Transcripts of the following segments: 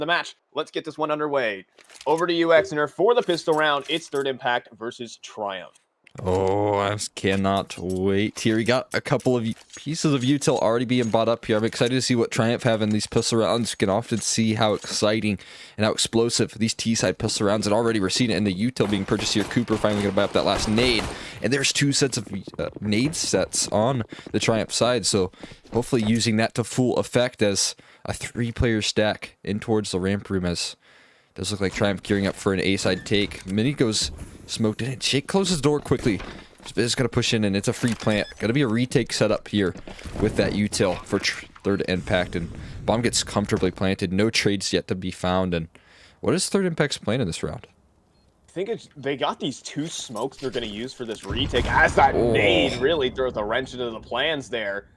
the match. Let's get this one underway. Over to you, Exeter, for the pistol round. It's Third Impact versus Triumph. Oh, I cannot wait. Here we got a couple of pieces of util already being bought up here. I'm excited to see what Triumph have in these pistol rounds. You can often see how exciting and how explosive these T-side pistol rounds, and already we're seeing it in the util being purchased here. Cooper finally going to buy up that last nade, and there's 2 sets of nade sets on the Triumph side, so hopefully using that to full effect as a 3-player stack in towards the ramp room, as it does look like Triumph gearing up for an A-side take. Mini goes smoked in, and Shake closes the door quickly. Just gonna push in, and it's a free plant. Gonna be a retake setup here with that util for Third Impact, and bomb gets comfortably planted. No trades yet to be found. And what is Third Impact's plan in this round? I think they got these 2 smokes they're gonna use for this retake, as that nade really throws a wrench into the plans there.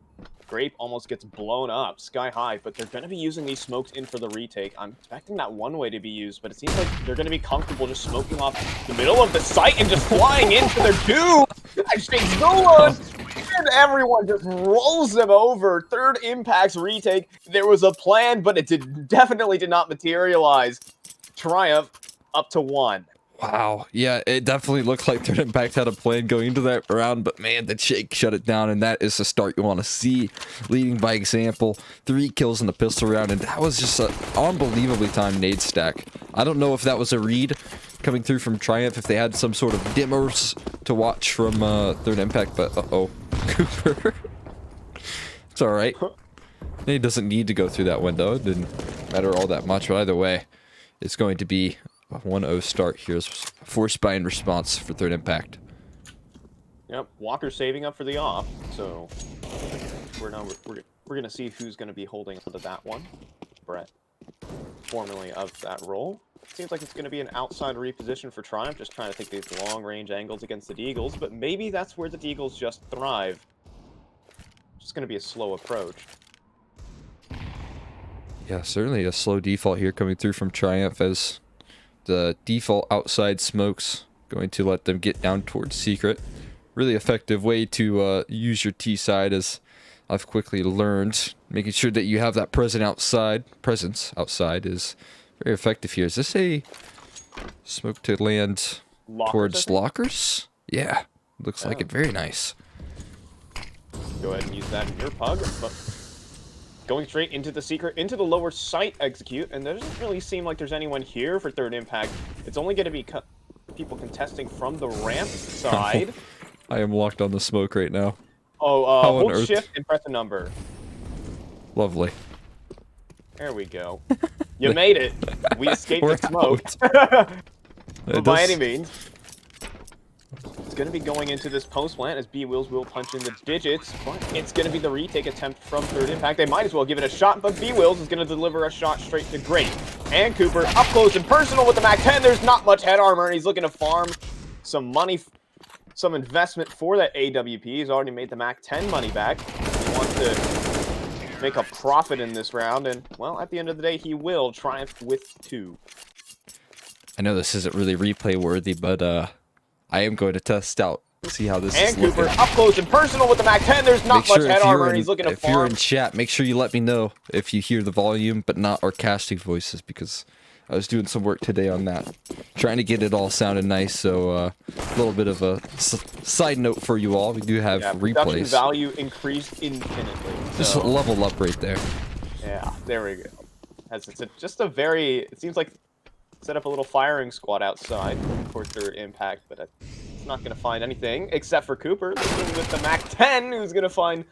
Grape almost gets blown up sky high, but they're going to be using these smokes in for the retake. I'm expecting that one way to be used, but it seems like they're going to be comfortable just smoking off the middle of the site and just flying into their two. I just think and everyone just rolls them over. Third Impact's retake. There was a plan, but it definitely did not materialize. Triumph up to 1. Wow, yeah, it definitely looked like Third Impact had a plan going into that round, but man, the Shake shut it down, and that is the start you want to see. Leading by example, 3 kills in the pistol round, and that was just an unbelievably timed nade stack. I don't know if that was a read coming through from Triumph, if they had some sort of dimmers to watch from Third Impact, but uh-oh, Cooper. It's alright. He doesn't need to go through that window. It didn't matter all that much, but either way, it's going to be a 1-0 start here as forced buy in response for Third Impact. Yep, Walker saving up for the off, so we're gonna see who's gonna be holding onto that one. Brett, formerly of that role. Seems like it's gonna be an outside reposition for Triumph, just trying to take these long range angles against the Deagles, but maybe that's where the Deagles just thrive. Just gonna be a slow approach. Yeah, certainly a slow default here coming through from Triumph, as the default outside smokes going to let them get down towards secret. Really effective way to use your T side, as I've quickly learned. Making sure that you have that presence outside is very effective here. Is this a smoke to land towards lockers? Yeah, looks like it. Very nice. Go ahead and use that in your pug, but going straight into the secret, into the lower site execute, and there doesn't really seem like there's anyone here for Third Impact. It's only going to be people contesting from the ramp side. I am locked on the smoke right now. Oh, hold shift and press a number. Lovely. There we go. You made it. We escaped the smoke. By any means. It's going to be going into this post plant as B-Wheels will punch in the digits, but it's going to be the retake attempt from Third Impact. They might as well give it a shot, but B-Wheels is going to deliver a shot straight to Grape. And Cooper up close and personal with the MAC-10. There's not much head armor, and he's looking to farm some money, some investment for that AWP. He's already made the MAC-10 money back. He wants to make a profit in this round, and, well, at the end of the day, he will triumph with 2. I know this isn't really replay worthy, but I am going to test out, see how this is looking. And Cooper up close and personal with the MAC-10. There's not much head armor, and he's looking to farm. If you're in chat, make sure you let me know if you hear the volume, but not our casting voices, because I was doing some work today on that, trying to get it all sounding nice. So a little bit of a side note for you all. We do have replays. Production value increased infinitely. So. Just a level up right there. Yeah, there we go. It's just a very, it seems like set up a little firing squad outside for Third Impact, but it's not going to find anything except for Cooper looking with the MAC-10, who's going to find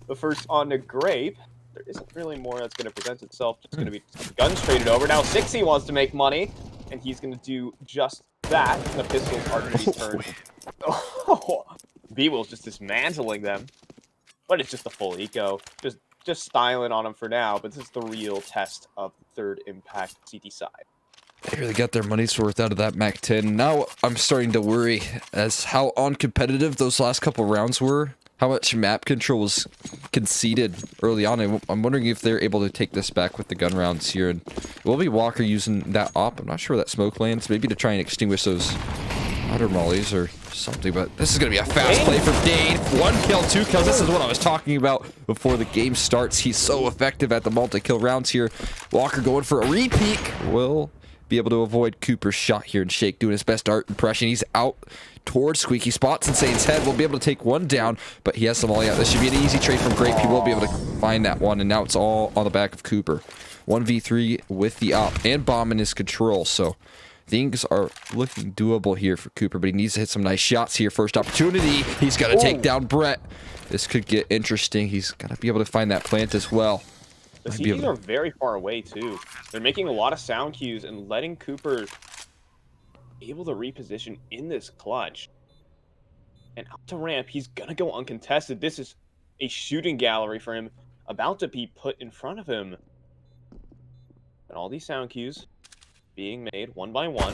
the first on the Grape. There isn't really more that's going to present itself. Just going to be guns traded over. Now 60 wants to make money, and he's going to do just that. The pistols are going to be turned. B-Will's just dismantling them, but it's just a full eco. Just styling on him for now, but this is the real test of Third Impact CT side. They really got their money's worth out of that MAC-10. Now I'm starting to worry as how uncompetitive those last couple rounds were. How much map control was conceded early on. I'm wondering if they're able to take this back with the gun rounds here. And will be Walker using that op. I'm not sure where that smoke lands. Maybe to try and extinguish those water mollies or something, but this is going to be a fast play for Dane. 1 kill, 2 kills. This is what I was talking about before the game starts. He's so effective at the multi-kill rounds here. Walker going for a repeat. Will be able to avoid Cooper's shot here, and Shake doing his best art impression. He's out towards Squeaky, spots Insane's head. Will be able to take one down, but he has some molly out. This should be an easy trade from Grape. He will be able to find that one, and now it's all on the back of Cooper. 1v3 with the op and bomb in his control, so things are looking doable here for Cooper, but he needs to hit some nice shots here. First opportunity, he's got to take down Brett. This could get interesting. He's got to be able to find that plant as well. The CTs are very far away, too. They're making a lot of sound cues and letting Cooper able to reposition in this clutch. And out to ramp, he's going to go uncontested. This is a shooting gallery for him, about to be put in front of him. And all these sound cues being made one by one.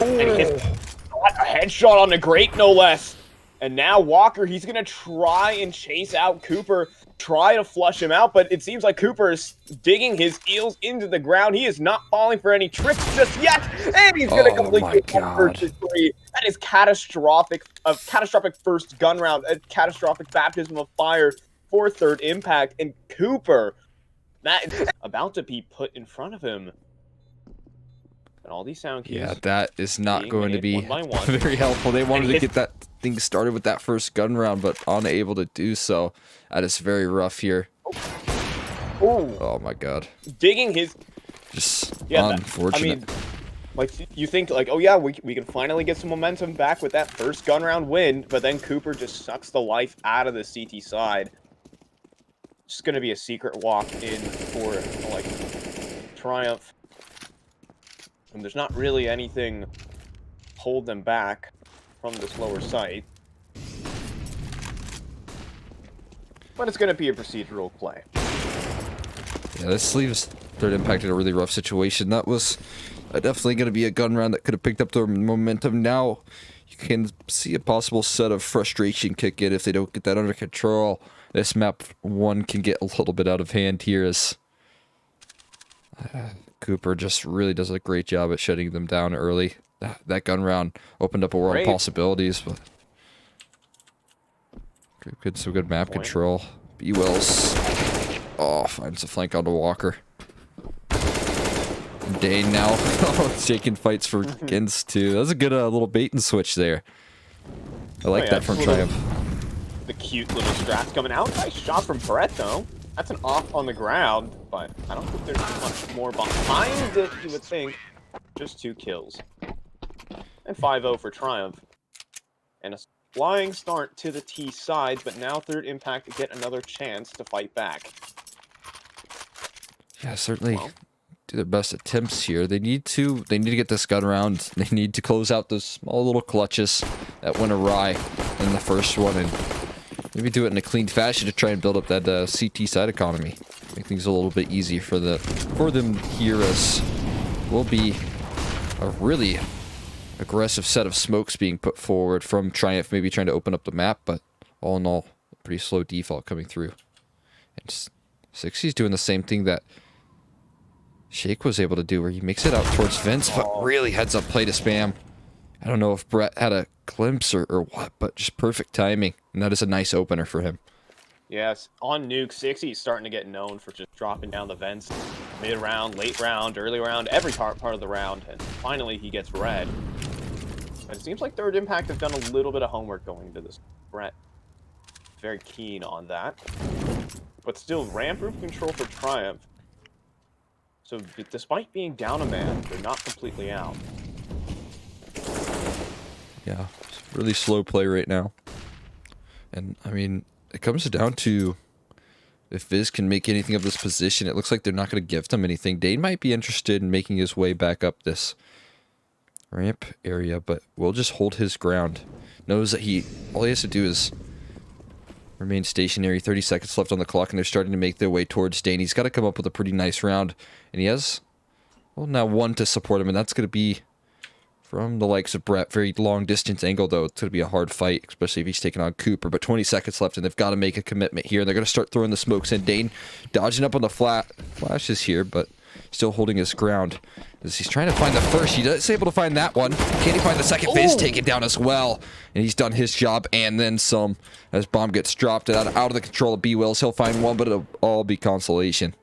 And he hits a headshot on the Great, no less. And now Walker, he's going to try and chase out Cooper, try to flush him out, but it seems like Cooper is digging his heels into the ground. He is not falling for any tricks just yet, and he's going to complete the first three. That is catastrophic, a catastrophic first gun round, a catastrophic baptism of fire for third impact, and Cooper, that is about to be put in front of him. And all these sound cues. Yeah, that is not going to be very helpful. They wanted to get that thing started with that first gun round, but unable to do so. That is very rough here. Oh my god. Digging his... Just unfortunate. I mean, like, you think, like, oh yeah, we can finally get some momentum back with that first gun round win, but then Cooper just sucks the life out of the CT side. It's going to be a secret walk in for, like, Triumph. And there's not really anything hold them back from this lower site. But it's going to be a procedural play. Yeah, this leaves third impact in a really rough situation. That was definitely going to be a gun round that could have picked up their momentum. Now you can see a possible set of frustration kick in if they don't get that under control. This map 1 can get a little bit out of hand here as... Cooper just really does a great job at shutting them down early. That gun round opened up a world of possibilities, but some good map control. B-Wills. Oh, finds a flank onto Walker. Dane now taking fights for Gens too. That was a good little bait and switch there. I like that from Triumph. The cute little strats coming out. Nice shot from Brett though. That's an off on the ground, but I don't think there's much more behind it, you would think. Just 2 kills. And 5-0 for Triumph. And a flying start to the T side, but now third impact to get another chance to fight back. Yeah, certainly do their best attempts here. They need to get this gun round. They need to close out those small little clutches that went awry in the first one, and maybe do it in a clean fashion to try and build up that CT side economy. Make things a little bit easier for them here, as will be a really aggressive set of smokes being put forward from Triumph, maybe trying to open up the map, but all in all, a pretty slow default coming through. And 60's doing the same thing that Shake was able to do, where he makes it out towards Vince, but really heads up play to spam. I don't know if Brett had a glimpse or what, but just perfect timing. And that is a nice opener for him. Yes, on Nuke, 60 is starting to get known for just dropping down the vents. Mid-round, late round, early round, every part of the round. And finally, he gets red. But it seems like third impact have done a little bit of homework going into this. Brett, very keen on that. But still, ramp roof control for Triumph. So despite being down a man, they're not completely out. Yeah, it's really slow play right now. And, I mean, it comes down to if Viz can make anything of this position. It looks like they're not going to give them anything. Dane might be interested in making his way back up this ramp area, but will just hold his ground. Knows that all he has to do is remain stationary. 30 seconds left on the clock, and they're starting to make their way towards Dane. He's got to come up with a pretty nice round, and he has, well, now 1 to support him, and that's going to be from the likes of Brett. Very long distance angle, though. It's going to be a hard fight, especially if he's taking on Cooper. But 20 seconds left, and they've got to make a commitment here. They're going to start throwing the smokes in. Dane dodging up on the flashes here, but still holding his ground. As he's trying to find the first, he's able to find that one. Can he find the second? Viz taken down as well. And he's done his job and then some. As bomb gets dropped out of the control of B-Wills, he'll find one, but it'll all be consolation.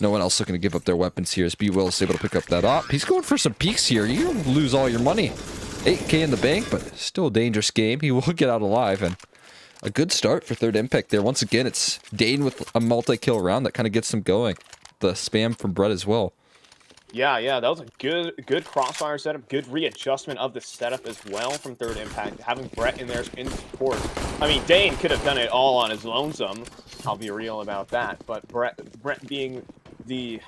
No one else looking to give up their weapons here as B-Wills able to pick up that op. He's going for some peeks here. You're going to lose all your money. 8K in the bank, but still a dangerous game. He will get out alive, and a good start for Third Impact there. Once again, it's Dane with a multi-kill round that kind of gets him going. The spam from Brett as well. Yeah, that was a good crossfire setup, good readjustment of the setup as well from Third Impact. Having Brett in there in support. I mean, Dane could have done it all on his lonesome. I'll be real about that. But Brett being the,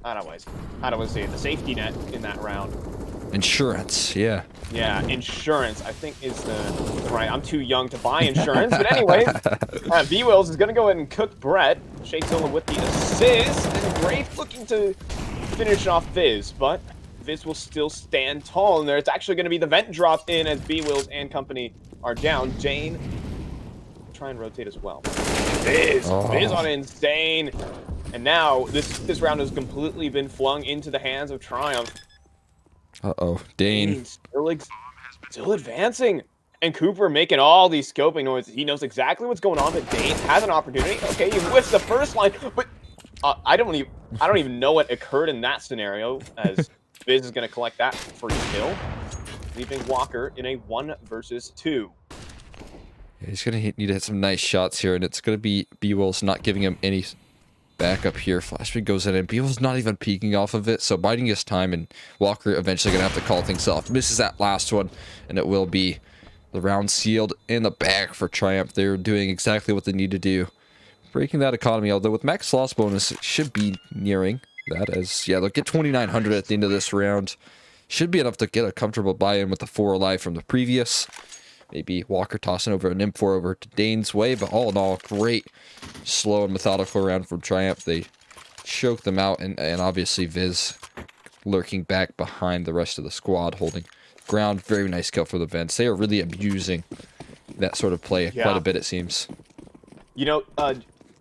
how do I say it, the safety net in that round. Insurance, yeah. Yeah, insurance, I think is the right. I'm too young to buy insurance, but anyways, B-Wills is going to go ahead and cook Brett. Shakes over with the assist, and Grafe looking to finish off Viz, but Viz will still stand tall in there. It's actually going to be the vent drop in as B-Wills and company are down. Jane, try and rotate as well. Viz on insane. And now this round has completely been flung into the hands of Triumph. Uh-oh, Dane. Still advancing. And Cooper making all these scoping noises. He knows exactly what's going on, but Dane has an opportunity. Okay, he whiffs the first line, but I don't even know what occurred in that scenario, as Viz is going to collect that free kill, leaving Walker in a 1 versus 2. Yeah, he's going to need to hit some nice shots here, and it's going to be B-Wills not giving him any backup here. Flashbang goes in, and B-Wills not even peeking off of it, so biding his time, and Walker eventually going to have to call things off. Misses that last one, and it will be the round sealed in the bag for Triumph. They're doing exactly what they need to do. Breaking that economy, although with max loss bonus, it should be nearing that as, yeah, they'll get 2,900 at the end of this round. Should be enough to get a comfortable buy-in with the 4 alive from the previous. Maybe Walker tossing over an M4 over to Dane's way, but all in all, great slow and methodical round from Triumph. They choked them out, and obviously Viz lurking back behind the rest of the squad, holding ground. Very nice kill for the Vents. They are really abusing that sort of play quite a bit, it seems. You know,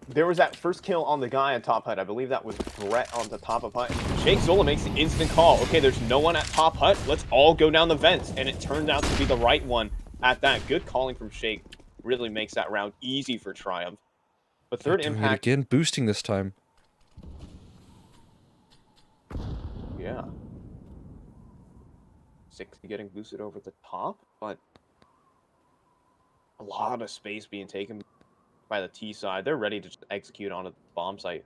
there was that first kill on the guy on top hut. I believe that was Brett on the top of hut. Jake Zola makes the instant call. Okay, there's no one at top hut. Let's all go down the vents. And it turned out to be the right one at that. Good calling from Shake. Really makes that round easy for Triumph. But Third Impact... again, boosting this time. Yeah. 60 getting boosted over the top, but a lot of space being taken by the T side. They're ready to just execute on a bomb site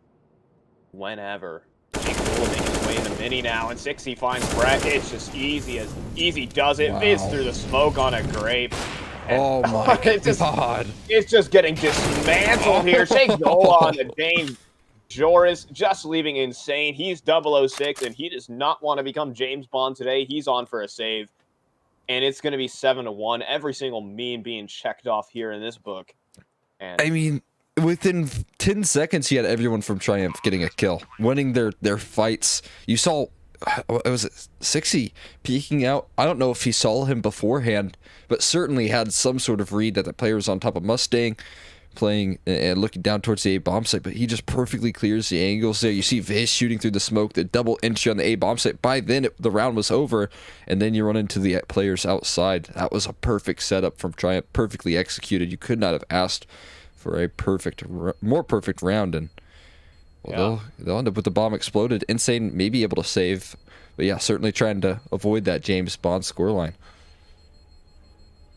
whenever. Jake Zola making his way in the mini now, and 60 finds Brett. It's just easy does it. Wow. Viz through the smoke on a grape. And, oh my god. It's just getting dismantled here. Jake Zola on the Dane. Joris just leaving insane. He's 006, and he does not want to become James Bond today. He's on for a save. And it's going to be 7-1. Every single meme being checked off here in this book. And I mean, within 10 seconds, he had everyone from Triumph getting a kill, winning their fights. You saw, it was 60 peeking out. I don't know if he saw him beforehand, but certainly had some sort of read that the player was on top of Mustang, playing and looking down towards the A bomb site, but he just perfectly clears the angles there. You see Viz shooting through the smoke, the double entry on the A bomb site. By then, the round was over, and then you run into the players outside. That was a perfect setup from Triumph, perfectly executed. You could not have asked for a more perfect round, and well, they'll end up with the bomb exploded. Insane may be able to save, but yeah, certainly trying to avoid that James Bond scoreline.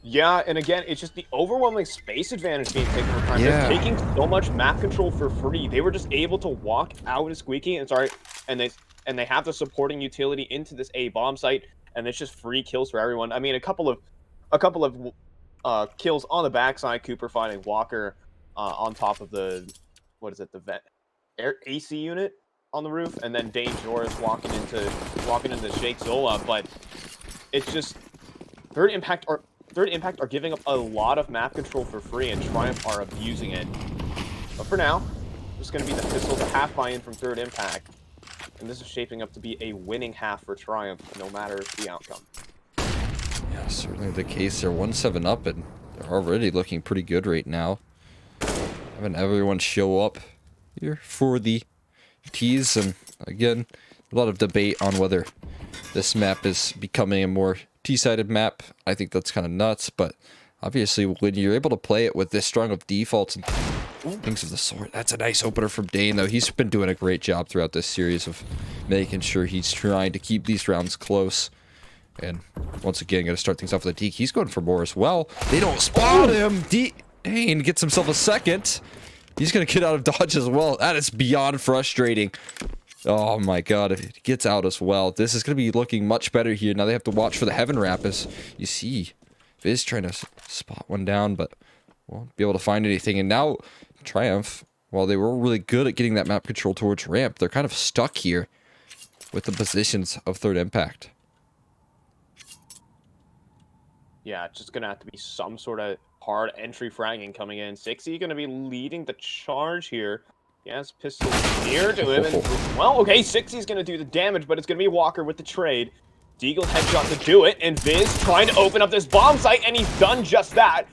Yeah, and again, it's just the overwhelming space advantage being taken from Triumph. They're taking so much map control for free. They were just able to walk out and squeaking, and they have the supporting utility into this A bomb site, and it's just free kills for everyone. I mean, a couple of kills on the backside. Cooper finding Walker on top of the the AC unit on the roof, and then Dane Joris walking into Shake Zola. But it's just Third Impact are giving up a lot of map control for free, and Triumph are abusing it. But for now, it's going to be the pistol, the half buy-in from Third Impact. And this is shaping up to be a winning half for Triumph, no matter the outcome. Yeah, certainly the case. They're 1-7 up, and they're already looking pretty good right now. Having everyone show up here for the tease, and Again, a lot of debate on whether this map is becoming a more T-sided map. I think that's kind of nuts, but obviously when you're able to play it with this strong of defaults and things of the sort, that's a nice opener from Dane, though. He's been doing a great job throughout this series of making sure he's trying to keep these rounds close. And once again, going to start things off with a deke. He's going for more as well. They don't spot him. Dane gets himself a second. He's going to get out of dodge as well. That is beyond frustrating. Oh my god, if it gets out as well, this is going to be looking much better here. Now they have to watch for the Heaven Wrap as you see Viz trying to spot one down, but won't be able to find anything. And now Triumph, while they were really good at getting that map control towards ramp, they're kind of stuck here with the positions of Third Impact. Yeah, it's just going to have to be some sort of hard entry fragging coming in. 60 going to be leading the charge here. Yes, pistol near to him. And, well, okay, 60's going to do the damage, but it's going to be Walker with the trade. Deagle headshot to do it, and Viz trying to open up this bomb site, and he's done just that.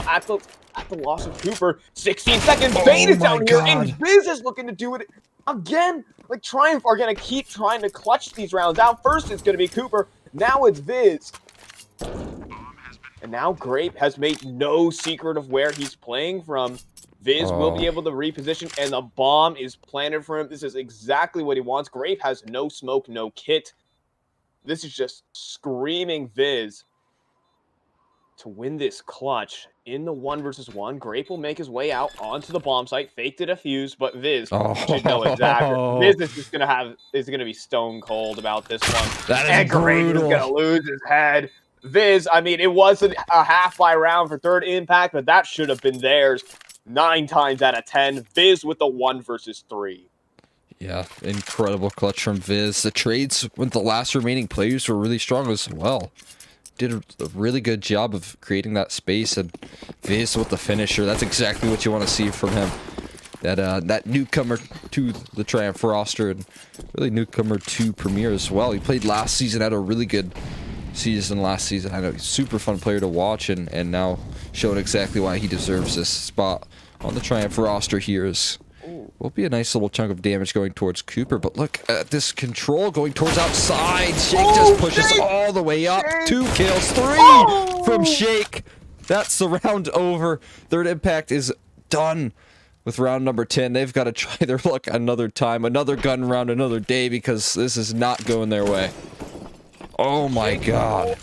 At the loss of Cooper, 16 seconds, Bane is down here, and Viz is looking to do it again. Like, Triumph are going to keep trying to clutch these rounds out. First, it's going to be Cooper. Now it's Viz. And now Grape has made no secret of where he's playing from. Viz will be able to reposition, and the bomb is planted for him. This is exactly what he wants. Grape has no smoke, no kit. This is just screaming Viz to win this clutch. In the 1 versus 1, Grape will make his way out onto the bomb site, fake the defuse, but Viz should know exactly. Viz is just gonna be stone cold about this one. That is and Grape is gonna lose his head. Viz, I mean, it wasn't a half by round for Third Impact, but that should have been theirs 9 times out of 10. Viz with the 1 versus 3. Yeah, incredible clutch from Viz. The trades with the last remaining players were really strong as well. Did a really good job of creating that space, and Viz with the finisher. That's exactly what you want to see from him. That newcomer to the Triumph roster, and really newcomer to Premier as well. He played last season, had a really good season last season. I know he's a super fun player to watch, and now showing exactly why he deserves this spot on the Triumph roster here. Will be a nice little chunk of damage going towards Cooper, but look at this control going towards outside. Shake just pushes all the way up. 2 kills, 3 from Shake. That's the round over. Third Impact is done with round number 10. They've got to try their luck another time, another gun round, another day, because this is not going their way. Oh my god.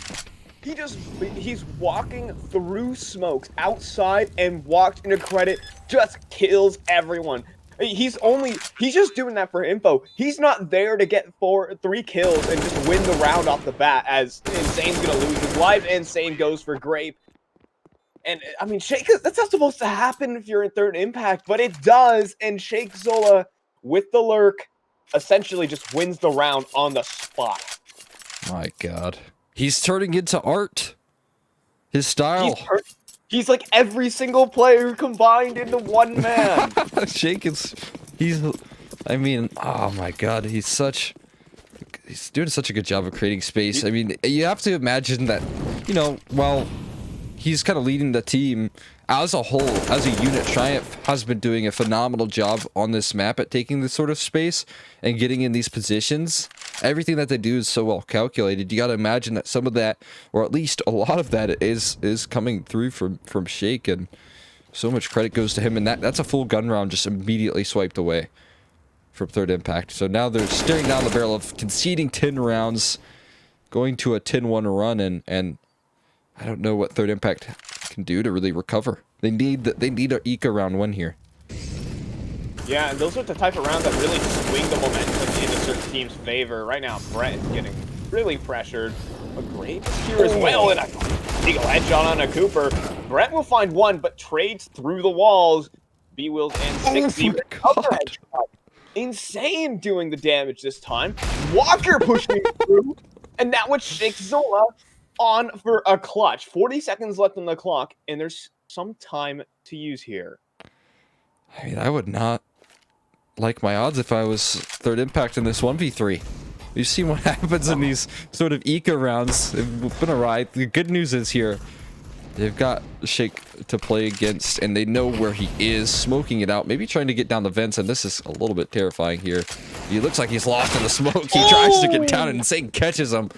He's walking through smokes outside and walked into credit, just kills everyone. He's just doing that for info. He's not there to get 3 kills and just win the round off the bat, as Insane's gonna lose his life, and Insane goes for Grape. And, I mean, Shake, that's not supposed to happen if you're in Third Impact, but it does, and Shake Zola, with the lurk, essentially just wins the round on the spot. My god. He's turning into art. His style. He's like every single player combined into one man. Shake is... I mean, oh my god, he's doing such a good job of creating space. I mean, you have to imagine that, you know, while he's kind of leading the team as a whole, as a unit, Triumph has been doing a phenomenal job on this map at taking this sort of space and getting in these positions. Everything that they do is so well calculated. You got to imagine that some of that, or at least a lot of that, is coming through from Shake, and so much credit goes to him. And that's a full gun round just immediately swiped away from Third Impact. So now they're staring down the barrel of conceding 10 rounds, going to a 10-1 run, and I don't know what Third Impact can do to really recover. They need a Eco round 1 here. Yeah, and those are the type of rounds that really swing the momentum in a certain team's favor. Right now, Brett is getting really pressured. A Grape is here as well, and a Eagle headshot on a Cooper. Brett will find 1, but trades through the walls. B-Wills and 60. Insane doing the damage this time. Walker pushing through, and that would shake Zola on for a clutch. 40 seconds left on the clock, and there's some time to use here. I mean, I would not like my odds if I was Third Impact in this 1v3. You've seen what happens in these sort of eco rounds. It's been a ride. The good news is here, They've got Shake to play against, and they know where he is, smoking it out, maybe trying to get down the vents, and this is a little bit terrifying here. He looks like he's lost in the smoke. He tries to get down, and Insane catches him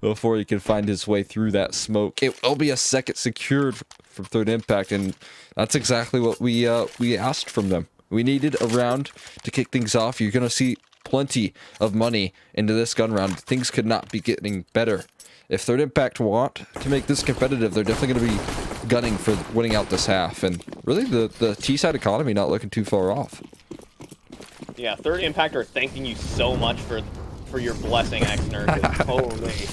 before he can find his way through that smoke. It will be a second secured from Third Impact, and that's exactly what we asked from them. We needed a round to kick things off. You're going to see plenty of money into this gun round. Things could not be getting better. If Third Impact want to make this competitive, they're definitely going to be gunning for winning out this half. And really, the T-side economy not looking too far off. Yeah, Third Impact are thanking you so much for your blessing, Exner. Holy.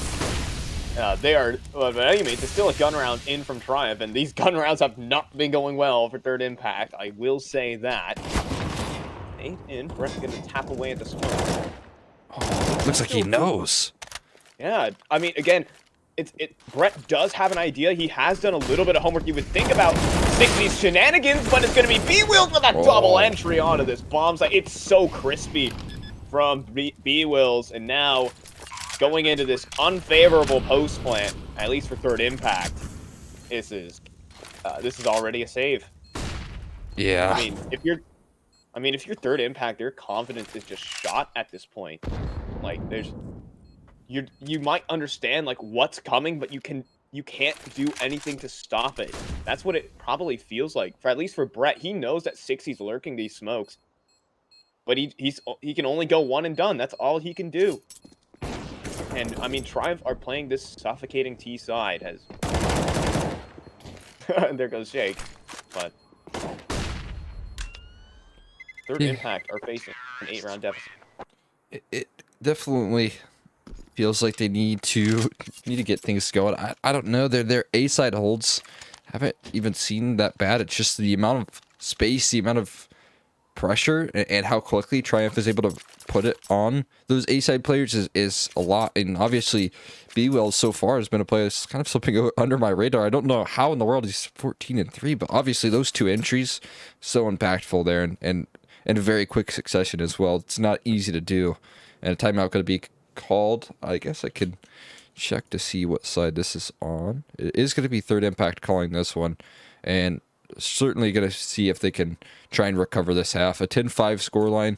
They are, but anyway, it's still a gun round in from Triumph, and these gun rounds have not been going well for Third Impact. I will say that. 8 in, Brett's going to tap away at the smoke. Oh, looks like he knows. Yeah, I mean, again, Brett does have an idea. He has done a little bit of homework. You would think about 60's shenanigans, but it's going to be B-Wheels with a double entry onto this bomb site. It's so crispy from B-Wheels, and now going into this unfavorable post plant, at least for Third Impact, this is already a save. Yeah. I mean, if you're Third Impact, your confidence is just shot at this point. Like, you might understand like what's coming, but you can't do anything to stop it. That's what it probably feels like. For at least for Brett, he knows that 60's lurking these smokes, but he can only go one and done. That's all he can do. And I mean, Triumph are playing this suffocating T side as and there goes Shake, but Third Impact are facing an 8-round deficit. It definitely feels like they need to get things going. I don't know. Their A side holds haven't even seen that bad. It's just the amount of space, the amount of pressure, and how quickly Triumph is able to put it on those A side players is a lot. And obviously, B-Wells so far has been a player that's kind of slipping under my radar. I don't know how in the world he's 14-3, but obviously those 2 entries so impactful there, and in a very quick succession as well. It's not easy to do, and a timeout going to be called. I guess I could check to see what side this is on. It is going to be Third Impact calling this one, and certainly going to see if they can try and recover this half. A 10-5 scoreline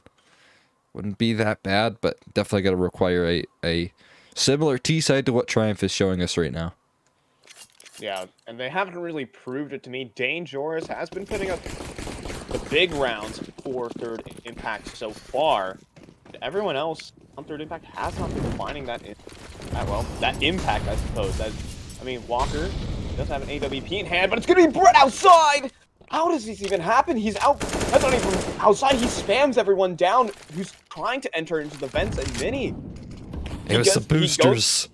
wouldn't be that bad, but definitely going to require a similar T side to what Triumph is showing us right now. Yeah, and they haven't really proved it to me. Dane Joris has been putting up the big rounds for Third Impact so far. Everyone else on Third Impact has not been finding that impact, I suppose. I mean, Walker does have an AWP in hand, but it's going to be Brett outside! How does this even happen? He's out. That's not even outside. He spams everyone down who's trying to enter into the vents and mini. It was the boosters.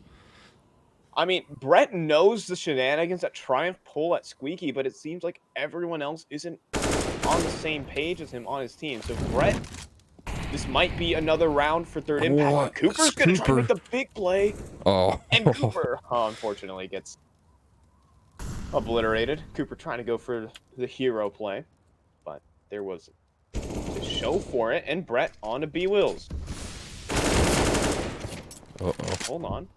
I mean, Brett knows the shenanigans that Triumph pull at Squeaky, but it seems like everyone else isn't on the same page as him on his team. So Brett, this might be another round for Third Impact. What? Cooper's going to try to make the big play. Oh. And Cooper, unfortunately, gets obliterated. Cooper trying to go for the hero play. But there was a show for it. And Brett on to B-Wills. Uh-oh. Hold on.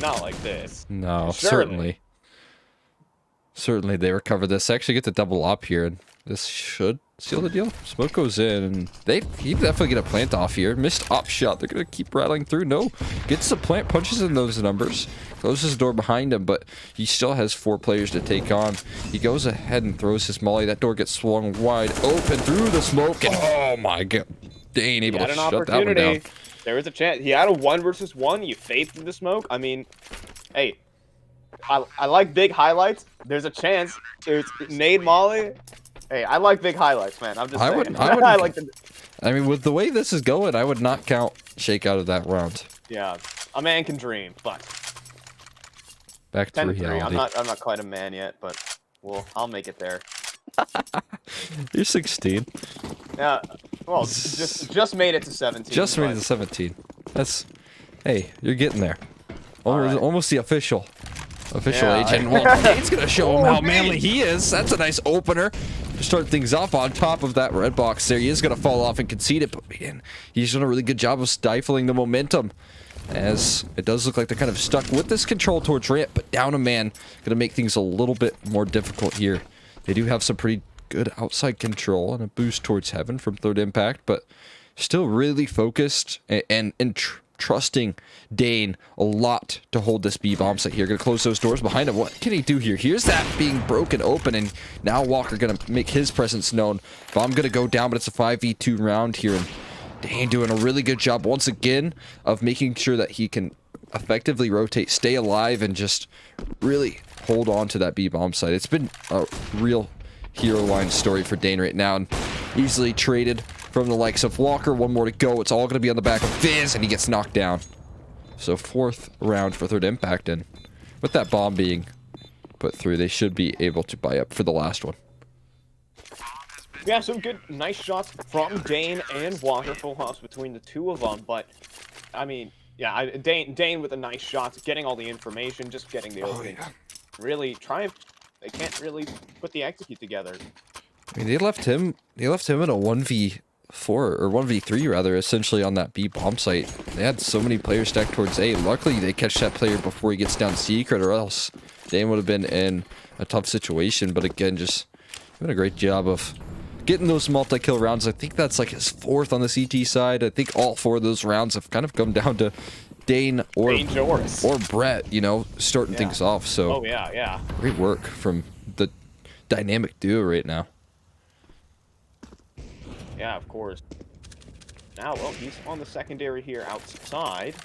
Not like this. No, certainly. Certainly they recover this. Actually get the double up here, and this should seal the deal. Smoke goes in, and he definitely get a plant off here. Missed op shot. They're going to keep rattling through. No. Gets the plant, punches in those numbers. Closes the door behind him, but he still has 4 players to take on. He goes ahead and throws his molly. That door gets swung wide open through the smoke, and oh my god. They ain't able to shut that one down. There was a chance. He had a 1 versus 1. You fade through the smoke. I mean, hey, I like big highlights. There's a chance. There's nade molly. Hey, I like big highlights, man. I'm just saying. I mean, with the way this is going, I would not count Shake out of that round. Yeah, a man can dream, but back to reality. I'm not quite a man yet, but I'll make it there. You're 16. Yeah. Well, just made it to 17. Just made it to 17. Hey, you're getting there. Almost the official age. And Nate's gonna show him how manly he is. That's a nice opener to start things off on top of that red box there. He is gonna fall off and concede it, but man, he's done a really good job of stifling the momentum as it does look like they're kind of stuck with this control towards ramp, but down a man. Gonna make things a little bit more difficult here. They do have some pretty good outside control and a boost towards heaven from third impact, but still really focused and trusting Dane a lot to hold this B bomb site here. Gonna close those doors behind him. What can he do here? Here's that being broken open, and now Walker gonna make his presence known. Bomb gonna go down, but it's a 5v2 round here, and Dane doing a really good job once again of making sure that he can effectively rotate, stay alive, and just really hold on to that B bomb site. It's been a real hero line story for Dane right now, and easily traded from the likes of Walker. One more to go. It's all going to be on the back of Viz, and he gets knocked down. So 4th round for third impact, and with that bomb being put through, they should be able to buy up for the last one. Yeah, some good, nice shots from Dane and Walker, full house between the two of them. But I mean, yeah, Dane with the nice shots, getting all the information, just getting the opening. Yeah. Really trying. They can't really put the execute together. I mean, they left him in a 1v4 or 1v3 rather, essentially on that B bomb site. They had so many players stacked towards A. Luckily, they catch that player before he gets down secret, or else Dane would have been in a tough situation. But again, just doing a great job of getting those multi-kill rounds. I think that's like his 4th on the CT side. I think all 4 of those rounds have kind of come down to Dane or Brett, you know, starting things off. So, oh yeah, great work from the dynamic duo right now. Yeah, of course. Now, well, he's on the secondary here outside.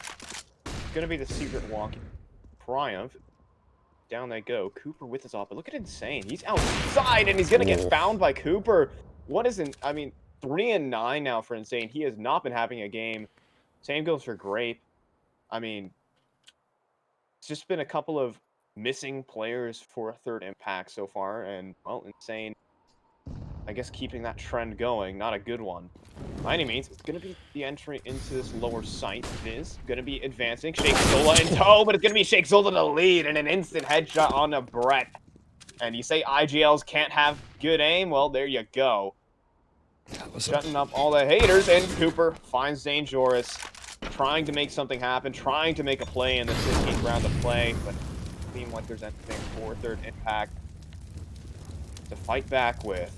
It's gonna be the secret walk. Triumph. Down they go. Cooper with his off, but look at Insane. He's outside, and he's gonna get found by Cooper. What isn't? I mean, 3 and 9 now for Insane. He has not been having a game. Same goes for Grape. I mean, it's just been a couple of missing players for a third impact so far, and well, Insane, I guess, keeping that trend going. Not a good one. By any means, it's going to be the entry into this lower site. It is going to be advancing. Shake Zola in tow, but it's going to be Shake Zola to lead, and an instant headshot on a Brett. And you say IGLs can't have good aim? Well, there you go. Shutting up all the haters, and Cooper finds Dangerous, trying to make something happen, trying to make a play in the 15th round of play, but it seems like there's anything for third impact to fight back with.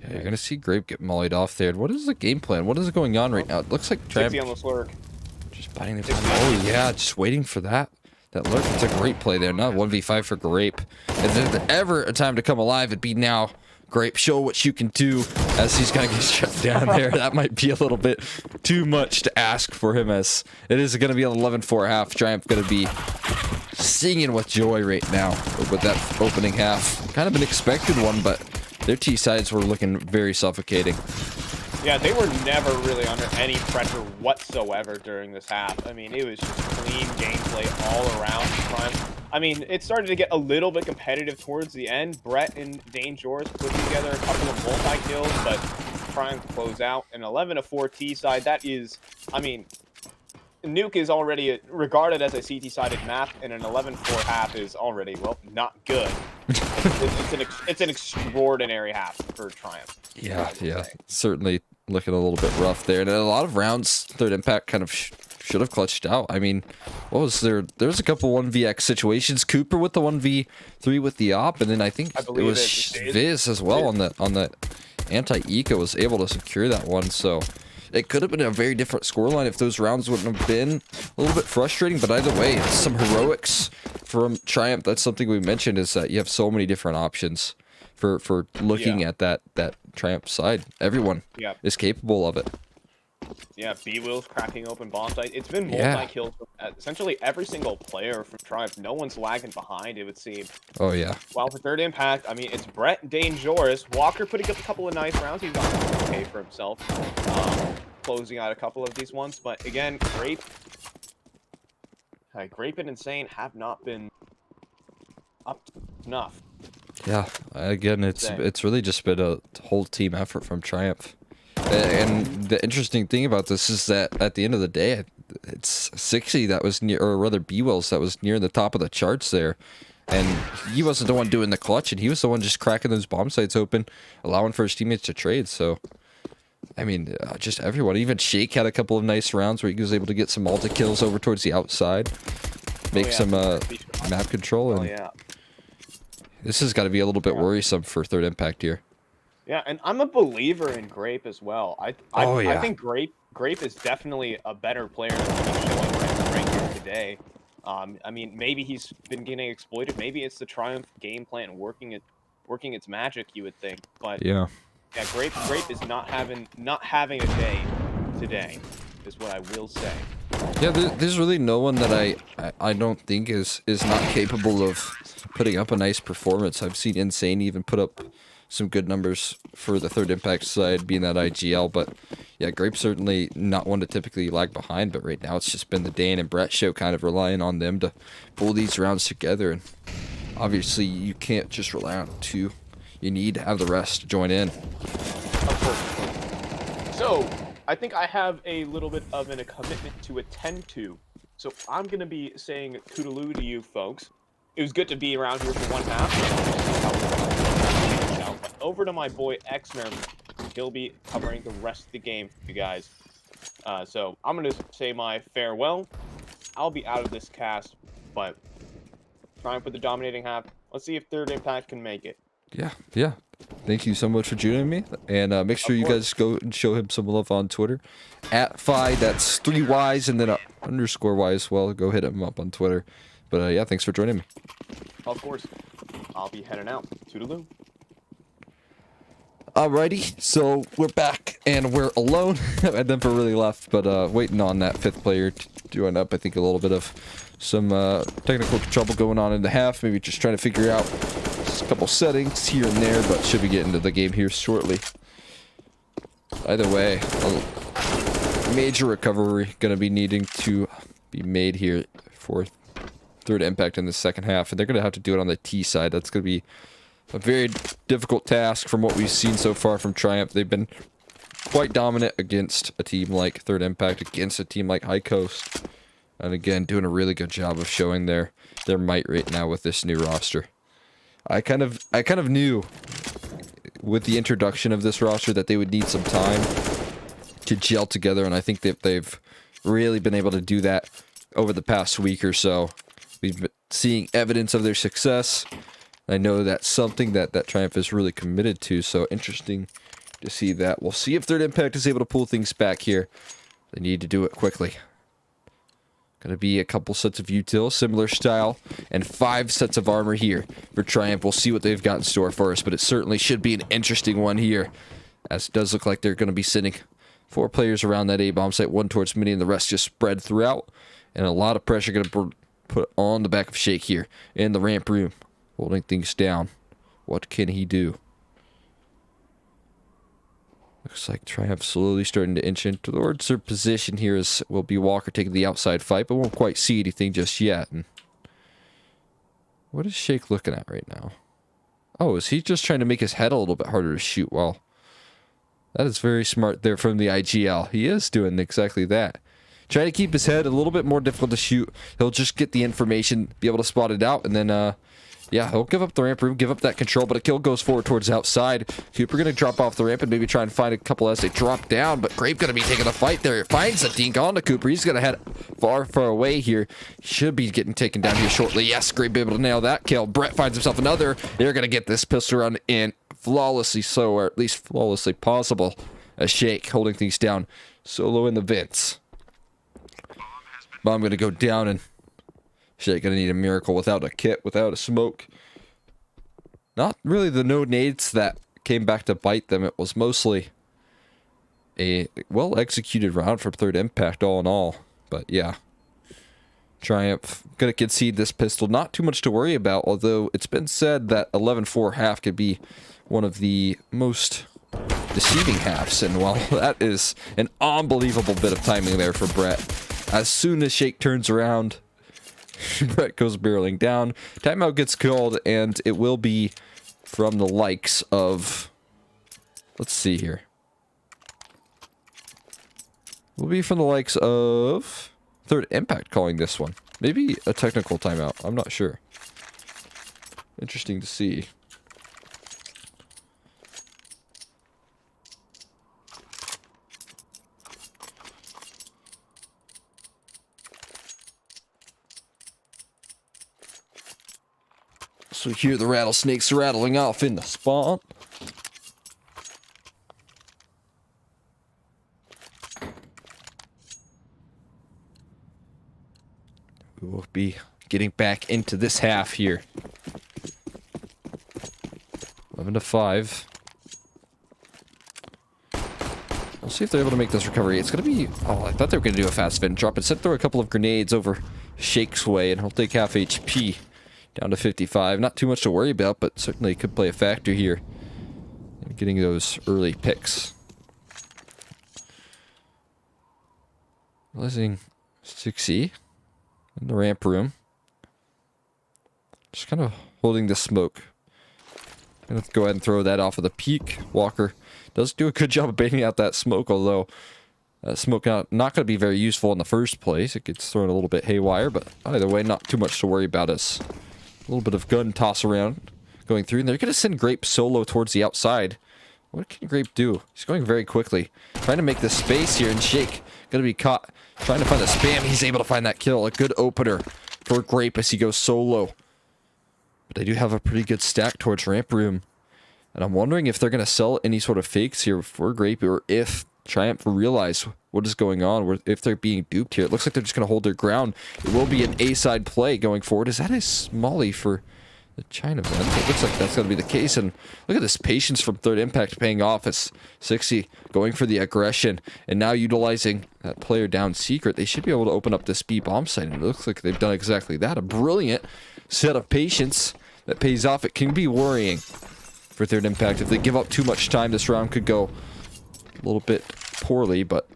Yeah, you're gonna see Grape get mollied off there. What is the game plan? What is going on right now? It looks like Triumph on the slurk. Just biting the time. Oh yeah, just waiting for that lurk. It's a great play there. Not 1v5 for Grape. If there's ever a time to come alive, it'd be now. Grape, show what you can do, as he's gonna get shut down there. That might be a little bit too much to ask for him, as it is gonna be an 11-4 half. Triumph gonna be singing with joy right now with that opening half. Kind of an expected one, but their T sides were looking very suffocating. Yeah, they were never really under any pressure whatsoever during this half. I mean, it was just clean gameplay all around. I mean, it started to get a little bit competitive towards the end. Brett and Dangerous put together a couple of multi-kills, but trying to close out an 11-4 T side. That is, I mean, Nuke is already regarded as a CT-sided map, and an 11-4 half is already, well, not good. It's an extraordinary half for Triumph. Yeah, certainly looking a little bit rough there. And a lot of rounds, third impact kind of should have clutched out. I mean, what was there? There was a couple 1vx situations. Cooper with the 1v3 with the op, and then I think it was Viz as well on the anti-eco was able to secure that one. So it could have been a very different scoreline if those rounds wouldn't have been a little bit frustrating. But either way, it's some heroics from Triumph. That's something we mentioned, is that you have so many different options for looking at that Triumph side. Everyone is capable of it. Yeah, B-Will's cracking open bomb site. It's been multi-kills from essentially every single player from Triumph. No one's lagging behind, it would seem. Oh, yeah. While for third impact, I mean, it's Brett, Dangerous, Walker putting up a couple of nice rounds. He's got okay for himself, closing out a couple of these ones. But again, Grape and Insane have not been up to snuff. Yeah, again, it's really just been a whole team effort from Triumph. And the interesting thing about this is that at the end of the day, it's 60 that was near, or rather B-Wills that was near the top of the charts there. And he wasn't the one doing the clutch, and he was the one just cracking those bomb sites open, allowing for his teammates to trade. So I mean, just everyone. Even Shake had a couple of nice rounds where he was able to get some multi kills over towards the outside, make some map control, and this has got to be a little bit worrisome for Third Impact here. Yeah, and I'm a believer in Grape as well. I think Grape is definitely a better player than he's showing right here today. I mean, maybe he's been getting exploited. Maybe it's the Triumph game plan working its magic. You would think, but Yeah. yeah, Grape is not having a day today, is what I will say. Yeah, there's really no one that I don't think is not capable of putting up a nice performance. I've seen Insane even put up some good numbers for the Third Impact side, being that IGL, but yeah, Grape's certainly not one to typically lag behind, but right now it's just been the Dan and Brett show, kind of relying on them to pull these rounds together, and obviously you can't just rely on two. You need to have the rest to join in. Of course. So, I think I have a little bit of a commitment to attend to, so I'm going to be saying toodaloo to you folks. It was good to be around here for one half. But over to my boy Xmer. He'll be covering the rest of the game for you guys. So I'm going to say my farewell. I'll be out of this cast, but trying for the dominating half. Let's see if Third Impact can make it. Yeah. Thank you so much for joining me, and make sure you guys go and show him some love on Twitter. @Fi, that's 3 Ys, and then _ Y as well. Go hit him up on Twitter. But yeah, thanks for joining me. Of course. I'll be heading out. Toodaloo. Alrighty, so we're back, and we're alone. I never really left, but waiting on that 5th player to join up. I think a little bit of some technical trouble going on in the half. Maybe just trying to figure out a couple settings here and there, but should be getting into the game here shortly. Either way, a major recovery going to be needing to be made here for Third Impact in the second half, and they're going to have to do it on the T side. That's going to be a very difficult task from what we've seen so far from Triumph. They've been quite dominant against a team like Third Impact, against a team like High Coast, and again, doing a really good job of showing their might right now with this new roster. I kind of knew with the introduction of this roster that they would need some time to gel together, and I think that they've really been able to do that over the past week or so. We've been seeing evidence of their success. I know that's something that Triumph is really committed to, so interesting to see that. We'll see if Third Impact is able to pull things back here. They need to do it quickly. Gonna be a couple sets of util, similar style, and 5 sets of armor here for Triumph. We'll see what they've got in store for us, but it certainly should be an interesting one here, as it does look like they're gonna be sending 4 players around that A-bomb site, 1 towards mini, and the rest just spread throughout, and a lot of pressure gonna put on the back of Shake here in the ramp room. Holding things down. What can he do? Looks like Triumph slowly starting to inch in towards their position here, as will be Walker taking the outside fight, but won't quite see anything just yet. And what is Shake looking at right now? Oh, is he just trying to make his head a little bit harder to shoot? Well, that is very smart there from the IGL. He is doing exactly that. Trying to keep his head a little bit more difficult to shoot. He'll just get the information, be able to spot it out, and then yeah, he'll give up the ramp room, give up that control, but a kill goes forward towards outside. Cooper going to drop off the ramp and maybe try and find a couple as they drop down, but Grape going to be taking the fight there. Finds a dink onto Cooper. He's going to head far away here. Should be getting taken down here shortly. Yes, Grape able to nail that kill. Brett finds himself another. They're going to get this pistol run in flawlessly so, or at least flawlessly possible. A Shake holding things down. Solo in the vents. Bomb going to go down, and Shake gonna need a miracle without a kit, without a smoke. Not really the no nades that came back to bite them. It was mostly a well-executed round from Third Impact all in all. But yeah, Triumph gonna concede this pistol. Not too much to worry about, although it's been said that 11-4 half could be one of the most deceiving halves. And well, that is an unbelievable bit of timing there for Brett. As soon as Shake turns around, Brett goes barreling down. Timeout gets called, and it will be from the likes of... Let's see here. Will be from the likes of Third Impact calling this one. Maybe a technical timeout. I'm not sure. Interesting to see. So you hear the rattlesnakes rattling off in the spawn. We will be getting back into this half here. 11-5. We'll see if they're able to make this recovery. It's going to be... Oh, I thought they were going to do a fast fin drop. Instead, throw a couple of grenades over Shake's way, and he'll take half HP down to 55. Not too much to worry about, but certainly could play a factor here in getting those early picks. Realizing 6E in the ramp room. Just kind of holding the smoke. Gonna go ahead and throw that off of the peak. Walker does do a good job of baiting out that smoke, although smoke not going to be very useful in the first place. It gets thrown a little bit haywire, but either way, not too much to worry about. As a little bit of gun toss around going through, and they're going to send Grape solo towards the outside. What can Grape do? He's going very quickly, trying to make the space here, and Shake going to be caught trying to find the spam. He's able to find that kill. A good opener for Grape as he goes solo. But they do have a pretty good stack towards ramp room. And I'm wondering if they're going to sell any sort of fakes here for Grape, or if Triumph realize what is going on, or if they're being duped here. It looks like they're just going to hold their ground. It will be an A-side play going forward. Is that a Smalley for the China vent? It looks like that's going to be the case. And look at this patience from Third Impact paying off as 60 going for the aggression. And now utilizing that player down secret, they should be able to open up this B bomb site. And it looks like they've done exactly that. A brilliant set of patience that pays off. It can be worrying for Third Impact. If they give up too much time, this round could go a little bit poorly, but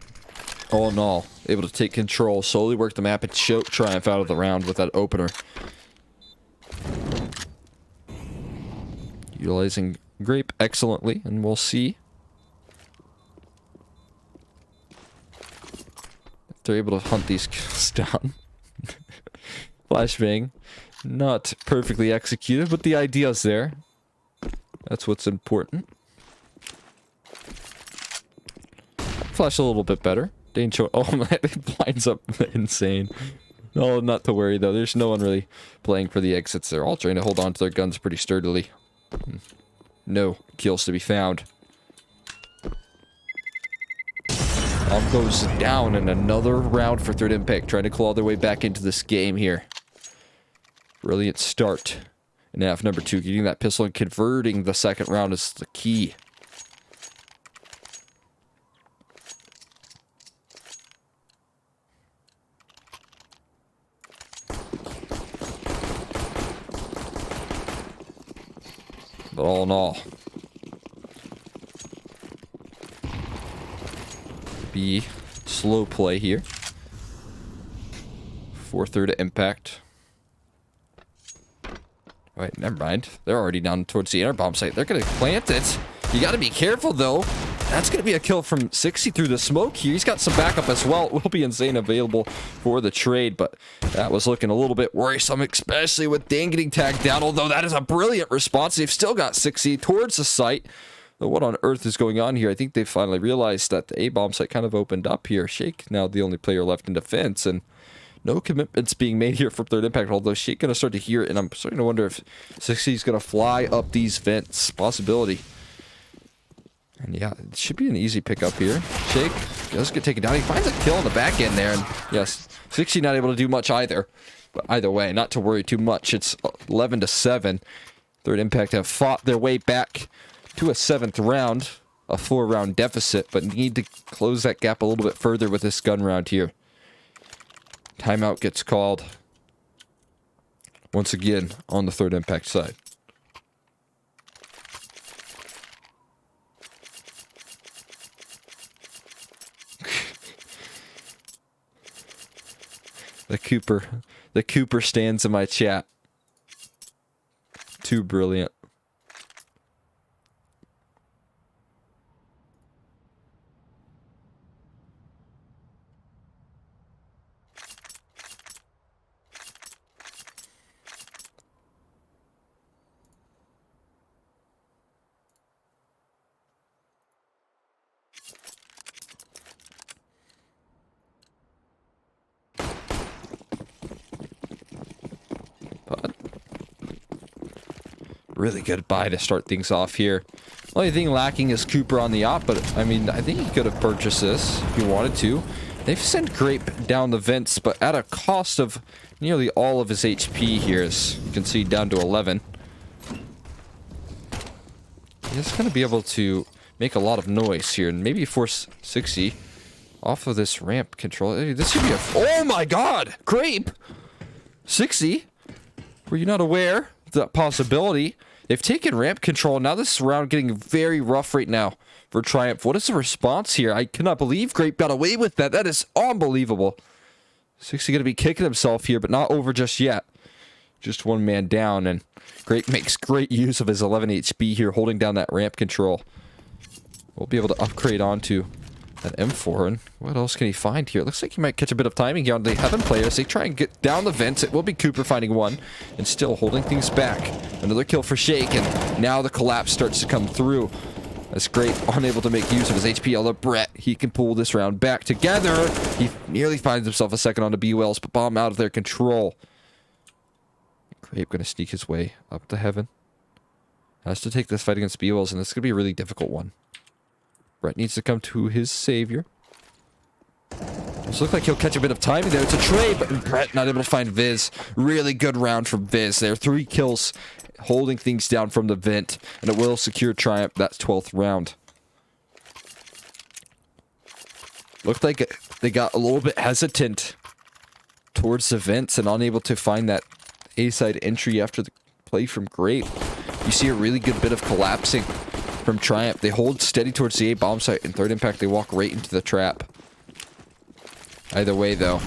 all in all, able to take control, slowly work the map, and choke Triumph out of the round with that opener. Utilizing Grape excellently, and we'll see if they're able to hunt these kills down. Flashbang, not perfectly executed, but the idea's there. That's what's important. Flash a little bit better. Danger. Oh man, it blinds up insane. No, not to worry though. There's no one really playing for the exits. They're all trying to hold on to their guns pretty sturdily. No kills to be found. Bomb goes down, and another round for Third Impact, trying to claw their way back into this game here. Brilliant start in half number 2. Getting that pistol and converting the second round is the key. But all in all, be slow play here for Third Impact. Wait, never mind. They're already down towards the inner bomb site. They're going to plant it. You got to be careful, though. That's going to be a kill from 60 through the smoke here. He's got some backup as well. It will be insane available for the trade, but that was looking a little bit worrisome, especially with Dane getting tagged down, although that is a brilliant response. They've still got 60 towards the site. But what on earth is going on here? I think they finally realized that the A-bomb site kind of opened up here. Shake now the only player left in defense, and no commitments being made here from Third Impact, although Shake going to start to hear it, and I'm starting to wonder if 60 is going to fly up these vents. Possibility. And yeah, it should be an easy pickup here. Shake does get taken down. He finds a kill on the back end there, and yes, 60 not able to do much either. But either way, not to worry too much. It's 11-7. Third Impact have fought their way back to a 7th round, a 4-round deficit, but need to close that gap a little bit further with this gun round here. Timeout gets called once again on the Third Impact side. The Cooper stands in my chat. Too brilliant. Really good buy to start things off here. Only thing lacking is Cooper on the op, but I mean, I think he could have purchased this if he wanted to. They've sent Grape down the vents, but at a cost of nearly all of his HP here, as you can see, down to 11. He's going to be able to make a lot of noise here, and maybe force 60 off of this ramp control. Hey, this should be a... Oh my god! Grape! 60? Were you not aware of that possibility? They've taken ramp control. Now this round getting very rough right now for Triumph. What is the response here? I cannot believe Grape got away with that. That is unbelievable. 60 going to be kicking himself here, but not over just yet. Just one man down, and Grape makes great use of his 11 HP here, holding down that ramp control. We'll be able to upgrade onto that M4, and what else can he find here? It looks like he might catch a bit of timing here on the Heaven players. They try and get down the vents. It will be Cooper finding one, and still holding things back. Another kill for Shake, and now the collapse starts to come through. That's great, unable to make use of his HP, although Brett, he can pull this round back together. He nearly finds himself a second onto B-Wells, but bomb out of their control. Grape gonna sneak his way up to Heaven. Has to take this fight against B-Wells, and this is gonna be a really difficult one. Brett needs to come to his savior. Does look like he'll catch a bit of timing there. It's a trade, but Brett not able to find Viz. Really good round from Viz there. 3 kills, holding things down from the vent, and it will secure Triumph that 12th round. Looked like they got a little bit hesitant towards the vents and unable to find that A-side entry after the play from Grape. You see a really good bit of collapsing from Triumph. They hold steady towards the A bomb site, and third impact, they walk right into the trap. Either way, though,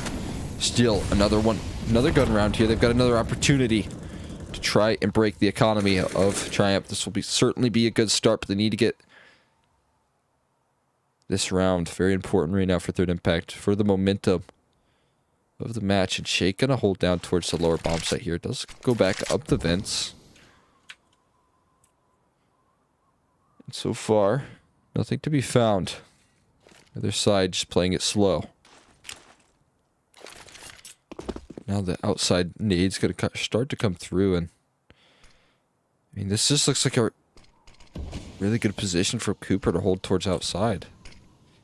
still another gun round here. They've got another opportunity to try and break the economy of Triumph. This will certainly be a good start, but they need to get this round. Very important right now for third impact, for the momentum of the match. And Shake gonna hold down towards the lower bomb site here. It does go back up the vents. And so far, nothing to be found. Other side just playing it slow. Now the outside nade's gonna start to come through, and I mean, this just looks like a really good position for Cooper to hold towards outside.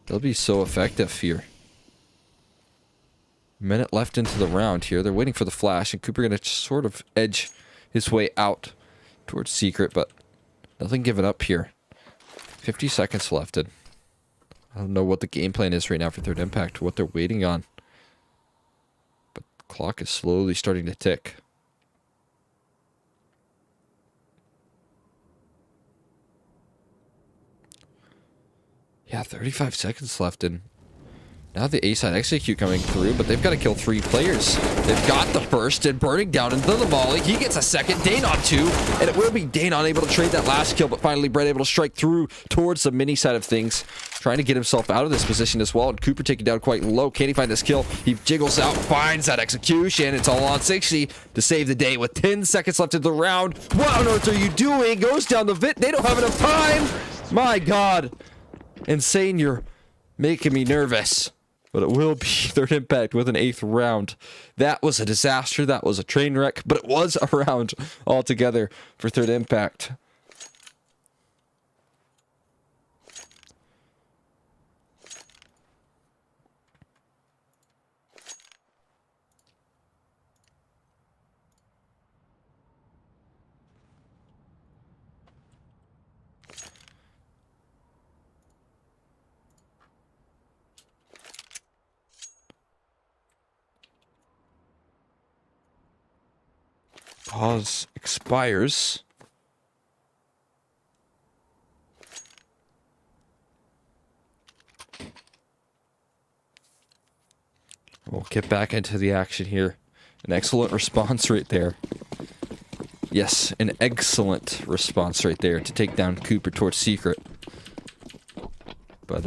They'll be so effective here. Minute left into the round here. They're waiting for the flash, and Cooper gonna sort of edge his way out towards Secret, but nothing given up here. 50 seconds left, and I don't know what the game plan is right now for third impact, what they're waiting on. But the clock is slowly starting to tick. Yeah, 35 seconds left, and now the A-side execute coming through, but they've got to kill 3 players. They've got the first, and burning down into the volley. He gets a second, Danon 2, and it will be Danon able to trade that last kill, but finally Brett able to strike through towards the mini side of things, trying to get himself out of this position as well, and Cooper taken down quite low. Can he find this kill? He jiggles out, finds that execution. It's all on 60 to save the day with 10 seconds left in the round. What on earth are you doing? Goes down the vent. They don't have enough time. My God. Insane, you're making me nervous. But it will be third impact with an 8th round. That was a disaster. That was a train wreck. But it was a round altogether for third impact. Pause expires. We'll get back into the action here. An excellent response right there. Yes, an excellent response right there to take down Cooper towards Secret. But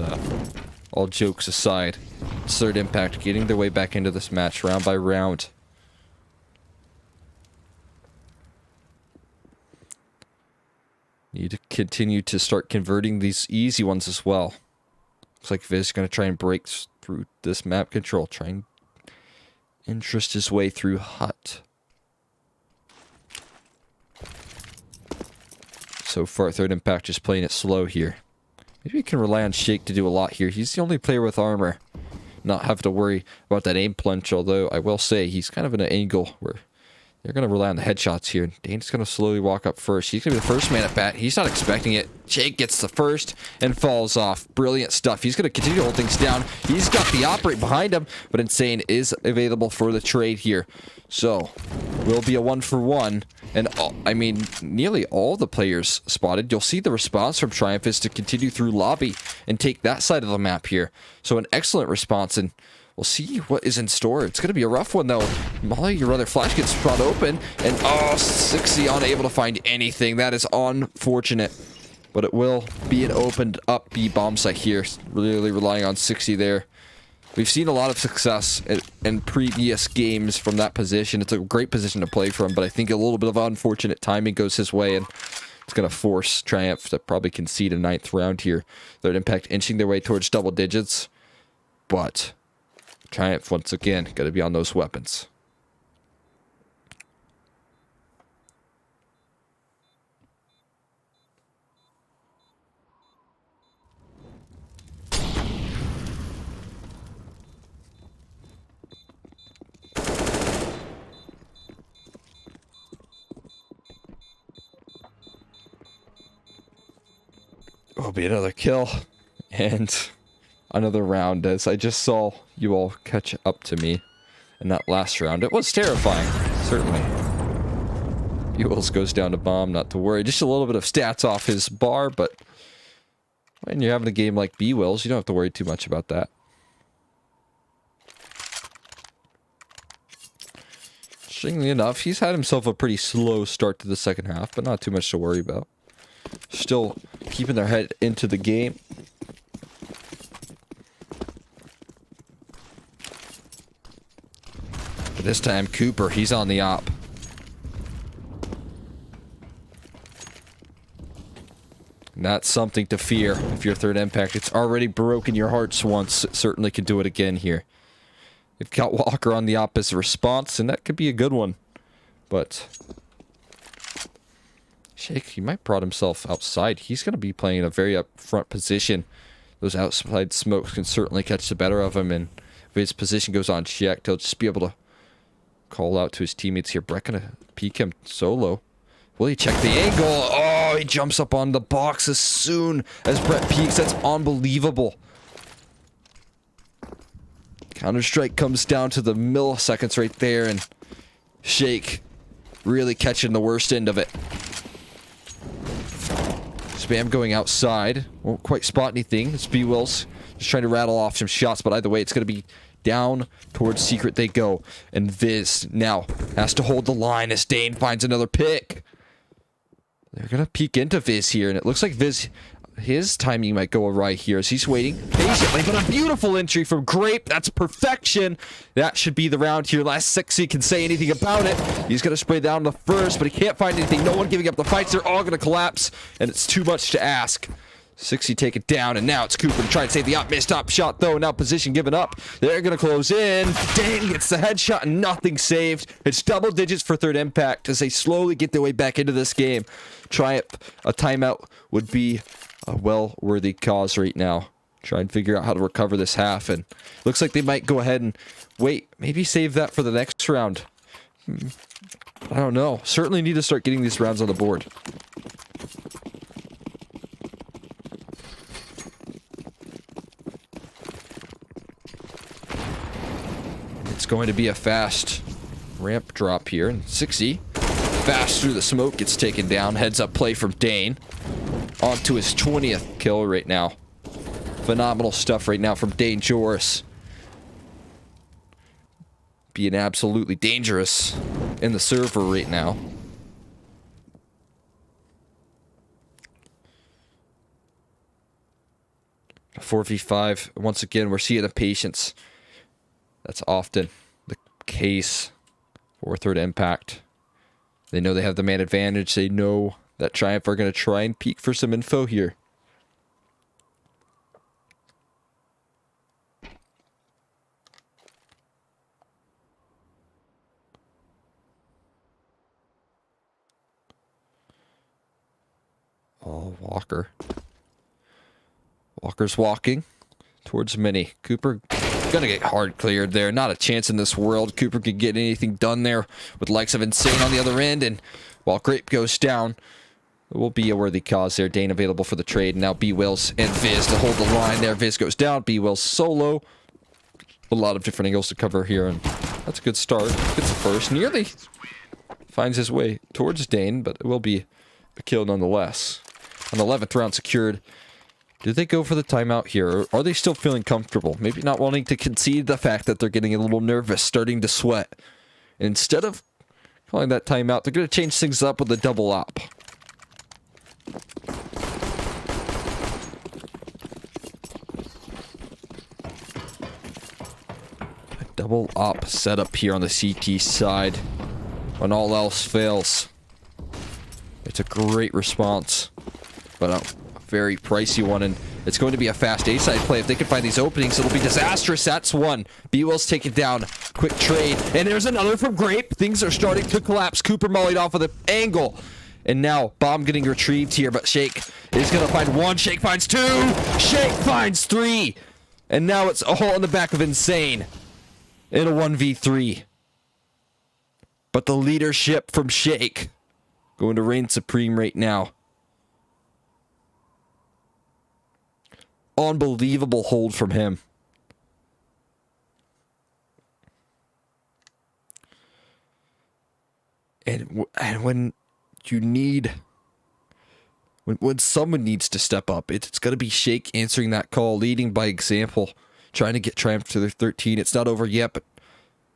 all jokes aside, it's third impact getting their way back into this match round by round. Need to continue to start converting these easy ones as well. Looks like Viz is going to try and break through this map control. Try and interest his way through Hut. So far, Third Impact just playing it slow here. Maybe we can rely on Shake to do a lot here. He's the only player with armor. Not have to worry about that aim plunge, although I will say he's kind of in an angle where they're going to rely on the headshots here. Dane's going to slowly walk up first. He's going to be the first man at bat. He's not expecting it. Jake gets the first and falls off. Brilliant stuff. He's going to continue to hold things down. He's got the operate behind him, but Insane is available for the trade here. So, will be a 1-for-1. And, I mean, nearly all the players spotted. You'll see the response from Triumph is to continue through lobby and take that side of the map here. So, an excellent response, and we'll see what is in store. It's going to be a rough one, though. Molly, your other flash gets brought open, and, oh, 60 unable to find anything. That is unfortunate. But it will be an opened up B bomb site here. Really relying on 60 there. We've seen a lot of success in previous games from that position. It's a great position to play from, but I think a little bit of unfortunate timing goes his way, and it's going to force Triumph to probably concede a 9th round here. Third Impact inching their way towards double digits, but Triumph, once again, got to be on those weapons. Will be another kill and another round, as I just saw you all catch up to me in that last round. It was terrifying, certainly. Buells goes down to bomb, not to worry. Just a little bit of stats off his bar, but when you're having a game like B-Wills, you don't have to worry too much about that. Interestingly enough, he's had himself a pretty slow start to the second half, but not too much to worry about. Still keeping their head into the game. But this time, Cooper, he's on the op. And that's something to fear if you're Third Impact. It's already broken your hearts once. It certainly can do it again here. They've got Walker on the opposite response, and that could be a good one. But Shake, he might prod himself outside. He's going to be playing in a very up-front position. Those outside smokes can certainly catch the better of him, and if his position goes unchecked, he'll just be able to call out to his teammates here. Brett going to peek him solo. Will he check the angle? Oh, he jumps up on the box as soon as Brett peeks. That's unbelievable. Counter-Strike comes down to the milliseconds right there, and Shake really catching the worst end of it. Spam going outside. Won't quite spot anything. It's B-Wills just trying to rattle off some shots, but either way, it's going to be down towards Secret they go. And Viz now has to hold the line as Dane finds another pick. They're going to peek into Viz here, and it looks like Viz, his timing might go awry here as he's waiting patiently, but a beautiful entry from Grape. That's perfection. That should be the round here. Last 60 can say anything about it. He's going to spray down the first, but he can't find anything. No one giving up the fights. They're all going to collapse, and it's too much to ask. 60 take it down, and now it's Cooper to try and save the up. Missed up shot, though. Now position given up. They're going to close in. Dane gets the headshot, and nothing saved. It's double digits for Third Impact as they slowly get their way back into this game. Triumph, a timeout would be a well-worthy cause right now. Try and figure out how to recover this half, and looks like they might go ahead and wait. Maybe save that for the next round. I don't know. Certainly need to start getting these rounds on the board. It's going to be a fast ramp drop here, and 60 fast through the smoke gets taken down. Heads up play from Dane. On to his 20th kill right now. Phenomenal stuff right now from Dane Joris. Being absolutely dangerous in the server right now. A 4v5. Once again, we're seeing the patience. That's often the case for Third Impact. They know they have the man advantage. They know that Triumph are going to try and peek for some info here. Oh, Walker. Walker's walking towards Mini. Cooper gonna get hard cleared there. Not a chance in this world. Cooper could get anything done there with likes of Insane on the other end. And while Grape goes down, it will be a worthy cause there. Dane available for the trade. Now B-Wills and Viz to hold the line there. Viz goes down. B-Wills solo. A lot of different angles to cover here. And that's a good start. Gets the first. Nearly finds his way towards Dane, but it will be a kill nonetheless. An 11th round secured. Do they go for the timeout here, or are they still feeling comfortable? Maybe not wanting to concede the fact that they're getting a little nervous, starting to sweat. And instead of calling that timeout, they're going to change things up with a double op. A double op setup here on the CT side. When all else fails. It's a great response, but a very pricey one, and it's going to be a fast A-side play. If they can find these openings, it'll be disastrous. That's one. B-Will's taken down. Quick trade, and there's another from Grape. Things are starting to collapse. Cooper mollied off of the angle, and now bomb getting retrieved here, but Shake is going to find one. Shake finds two. Shake finds three, and now it's a hole in the back of Insane in a 1v3. But the leadership from Shake going to reign supreme right now. Unbelievable hold from him. And when you need... When someone needs to step up, it's going to be Shake answering that call, leading by example, trying to get Triumph to their 13. It's not over yet, but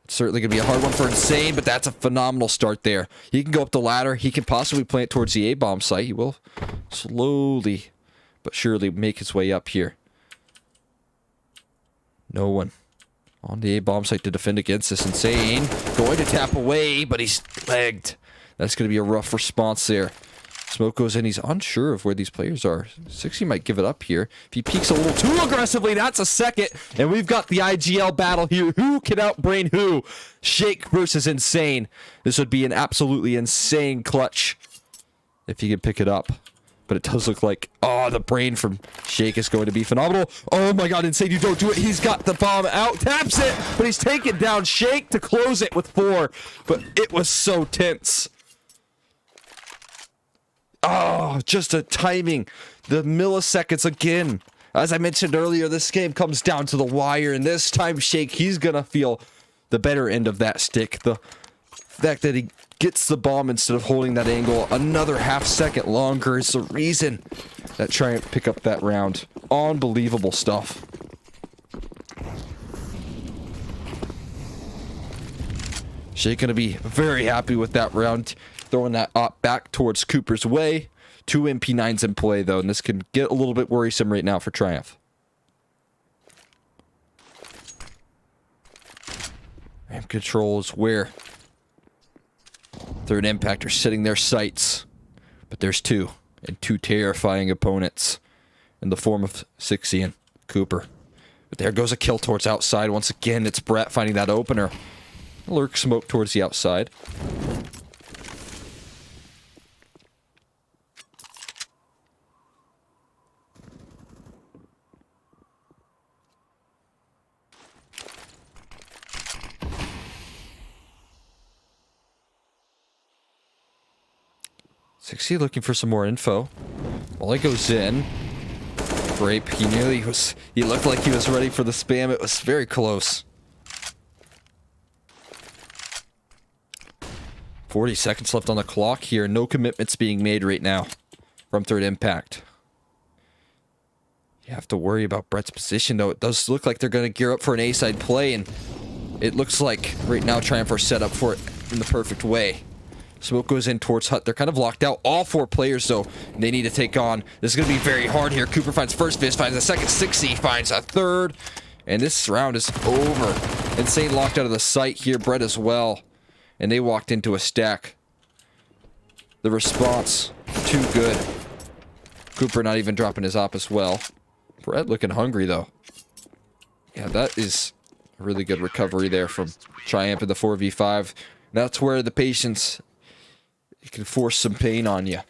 it's certainly going to be a hard one for Insane, but that's a phenomenal start there. He can go up the ladder. He can possibly plant towards the A-bomb site. He will slowly but surely make his way up here. No one on the A-bomb site to defend against this. Insane going to tap away, but he's legged. That's going to be a rough response there. Smoke goes in. He's unsure of where these players are. 60 might give it up here. If he peeks a little too aggressively, that's a second. And we've got the IGL battle here. Who can outbrain who? Shake versus Insane. This would be an absolutely insane clutch if he could pick it up. But it does look like, oh, the brain from Shake is going to be phenomenal. Oh my god, Insane, you don't do it. He's got the bomb out, taps it, but he's taken down. Shake to close it with 4. But it was so tense. Oh, just a timing. The milliseconds again. As I mentioned earlier, this game comes down to the wire, and this time Shake, he's gonna feel the better end of that stick. The fact that he gets the bomb instead of holding that angle another half second longer is the reason that Triumph pick up that round. Unbelievable stuff. Shake gonna be very happy with that round. Throwing that op back towards Cooper's way. 2 MP9s in play, though, and this can get a little bit worrisome right now for Triumph. Ramp control is where Third Impact are setting their sights. But there's 2, and 2 terrifying opponents in the form of 60 and Cooper. But there goes a kill towards outside. Once again, it's Brett finding that opener. Lurk smoke towards the outside. Sixty looking for some more info. Molly goes in. Grape, he looked like he was ready for the spam. It was very close. 40 seconds left on the clock here. No commitments being made right now from Third Impact. You have to worry about Brett's position, though. It does look like they're going to gear up for an A-side play, and it looks like right now Triumph are set up for it in the perfect way. Smoke goes in towards Hut. They're kind of locked out. All 4 players, though, they need to take on. This is going to be very hard here. Cooper finds first, Viz finds a second, 60 finds a third, and this round is over. Insane locked out of the site here. Brett as well, and they walked into a stack. The response, too good. Cooper not even dropping his op as well. Brett looking hungry, though. Yeah, that is a really good recovery there from Triumph in the 4v5. That's where the patience... It can force some pain on you.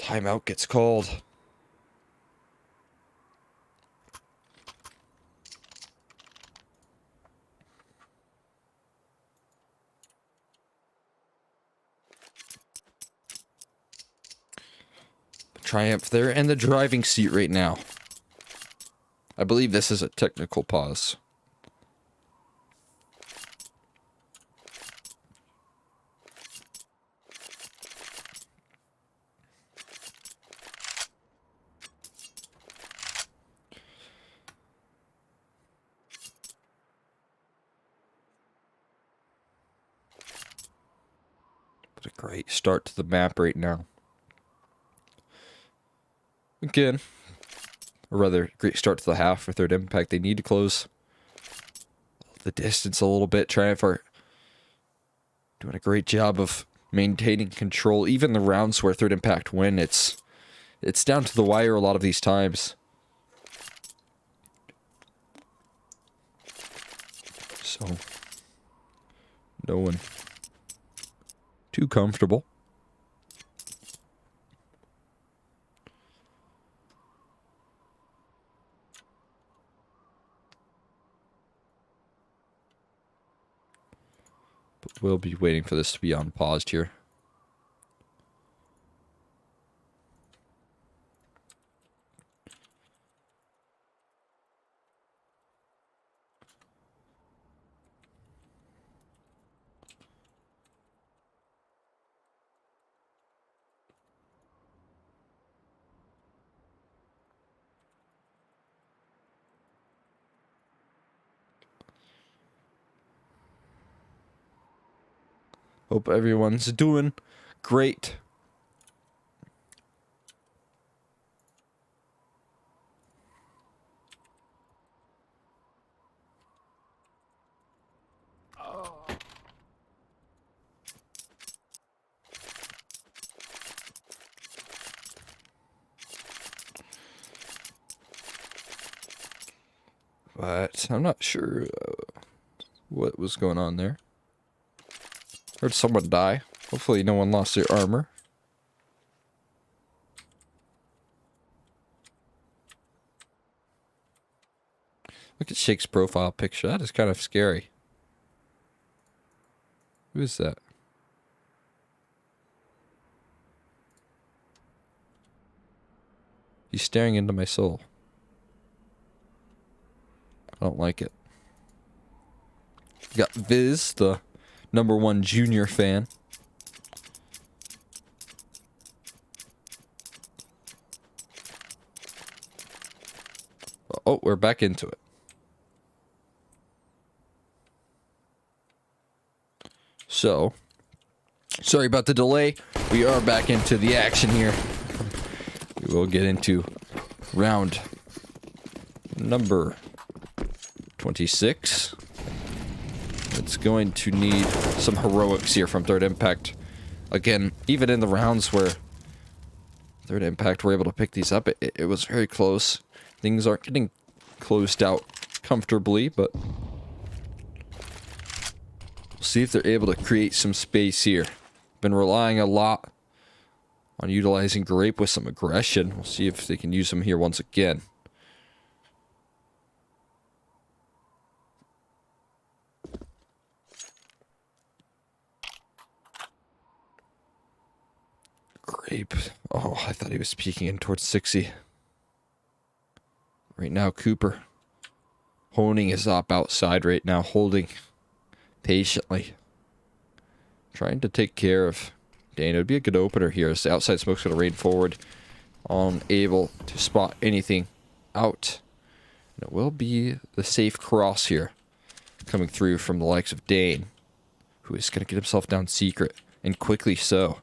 Timeout gets called. Triumph there in the driving seat right now. I believe this is a technical pause. What a great start to the map right now. Again, or rather, great start to the half for Third Impact. They need to close the distance a little bit. Triumph are doing a great job of maintaining control. Even the rounds where Third Impact win, it's down to the wire a lot of these times. So, no one too comfortable. But we'll be waiting for this to be unpaused here. Hope everyone's doing great. But I'm not sure what was going on there. Heard someone die. Hopefully no one lost their armor. Look at Shake's profile picture. That is kind of scary. Who is that? He's staring into my soul. I don't like it. We got Viz, the #1 junior fan. Oh, we're back into it. So, sorry about the delay. We are back into the action here. We will get into round number 26. It's going to need some heroics here from Third Impact. Again, even in the rounds where Third Impact were able to pick these up, it was very close. Things aren't getting closed out comfortably, but we'll see if they're able to create some space here. Been relying a lot on utilizing Grape with some aggression. We'll see if they can use them here once again. Grape. Oh, I thought he was peeking in towards 60. Right now, Cooper honing his op outside right now, holding patiently. Trying to take care of Dane. It would be a good opener here as the outside smoke's going to rain forward. Unable to spot anything out. And it will be the safe cross here coming through from the likes of Dane, who is going to get himself down secret, and quickly so.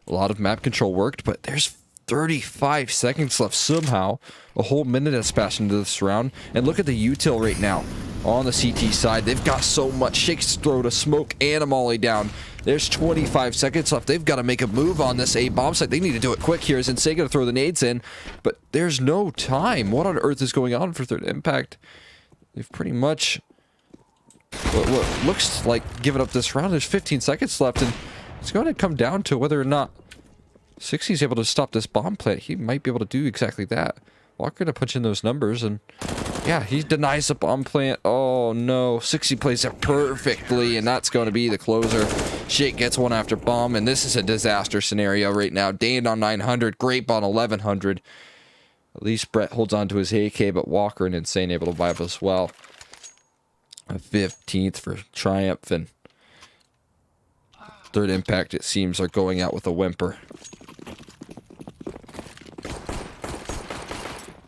A lot of map control worked, but there's 35 seconds left somehow. A whole minute has passed into this round. And look at the util right now on the CT side. They've got so much. Shake's throw to smoke and a molly down. There's 25 seconds left. They've got to make a move on this A bomb site. They need to do it quick here as Esea going to throw the nades in. But there's no time. What on earth is going on for Third Impact? They've pretty much what looks like giving up this round. There's 15 seconds left, and it's going to come down to whether or not 60's able to stop this bomb plant. He might be able to do exactly that. Walker to punch in those numbers, and yeah, he denies the bomb plant. Oh no, 60 plays it perfectly, and that's going to be the closer. Shake gets one after bomb, and this is a disaster scenario right now. Dane on 900, Grape on 1100. At least Brett holds on to his AK, but Walker and Insane able to vibe as well. A 15th for Triumph, and Third Impact, it seems, are going out with a whimper.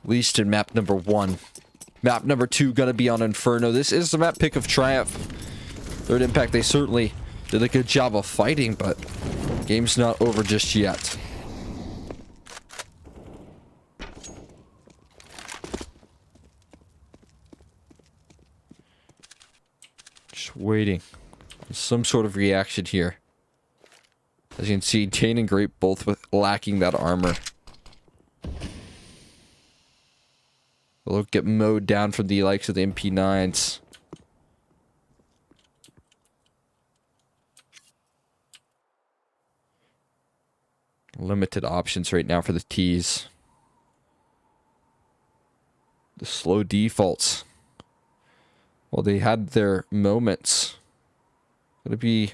Least in map number 1. Map number 2 gonna be on Inferno. This is the map pick of Triumph. Third Impact, they certainly did a good job of fighting, but game's not over just yet. Just waiting. Some sort of reaction here. As you can see, Jane and Grape both lacking that armor. They'll get mowed down from the likes of the MP9s. Limited options right now for the T's. The slow defaults. Well, they had their moments. Gonna be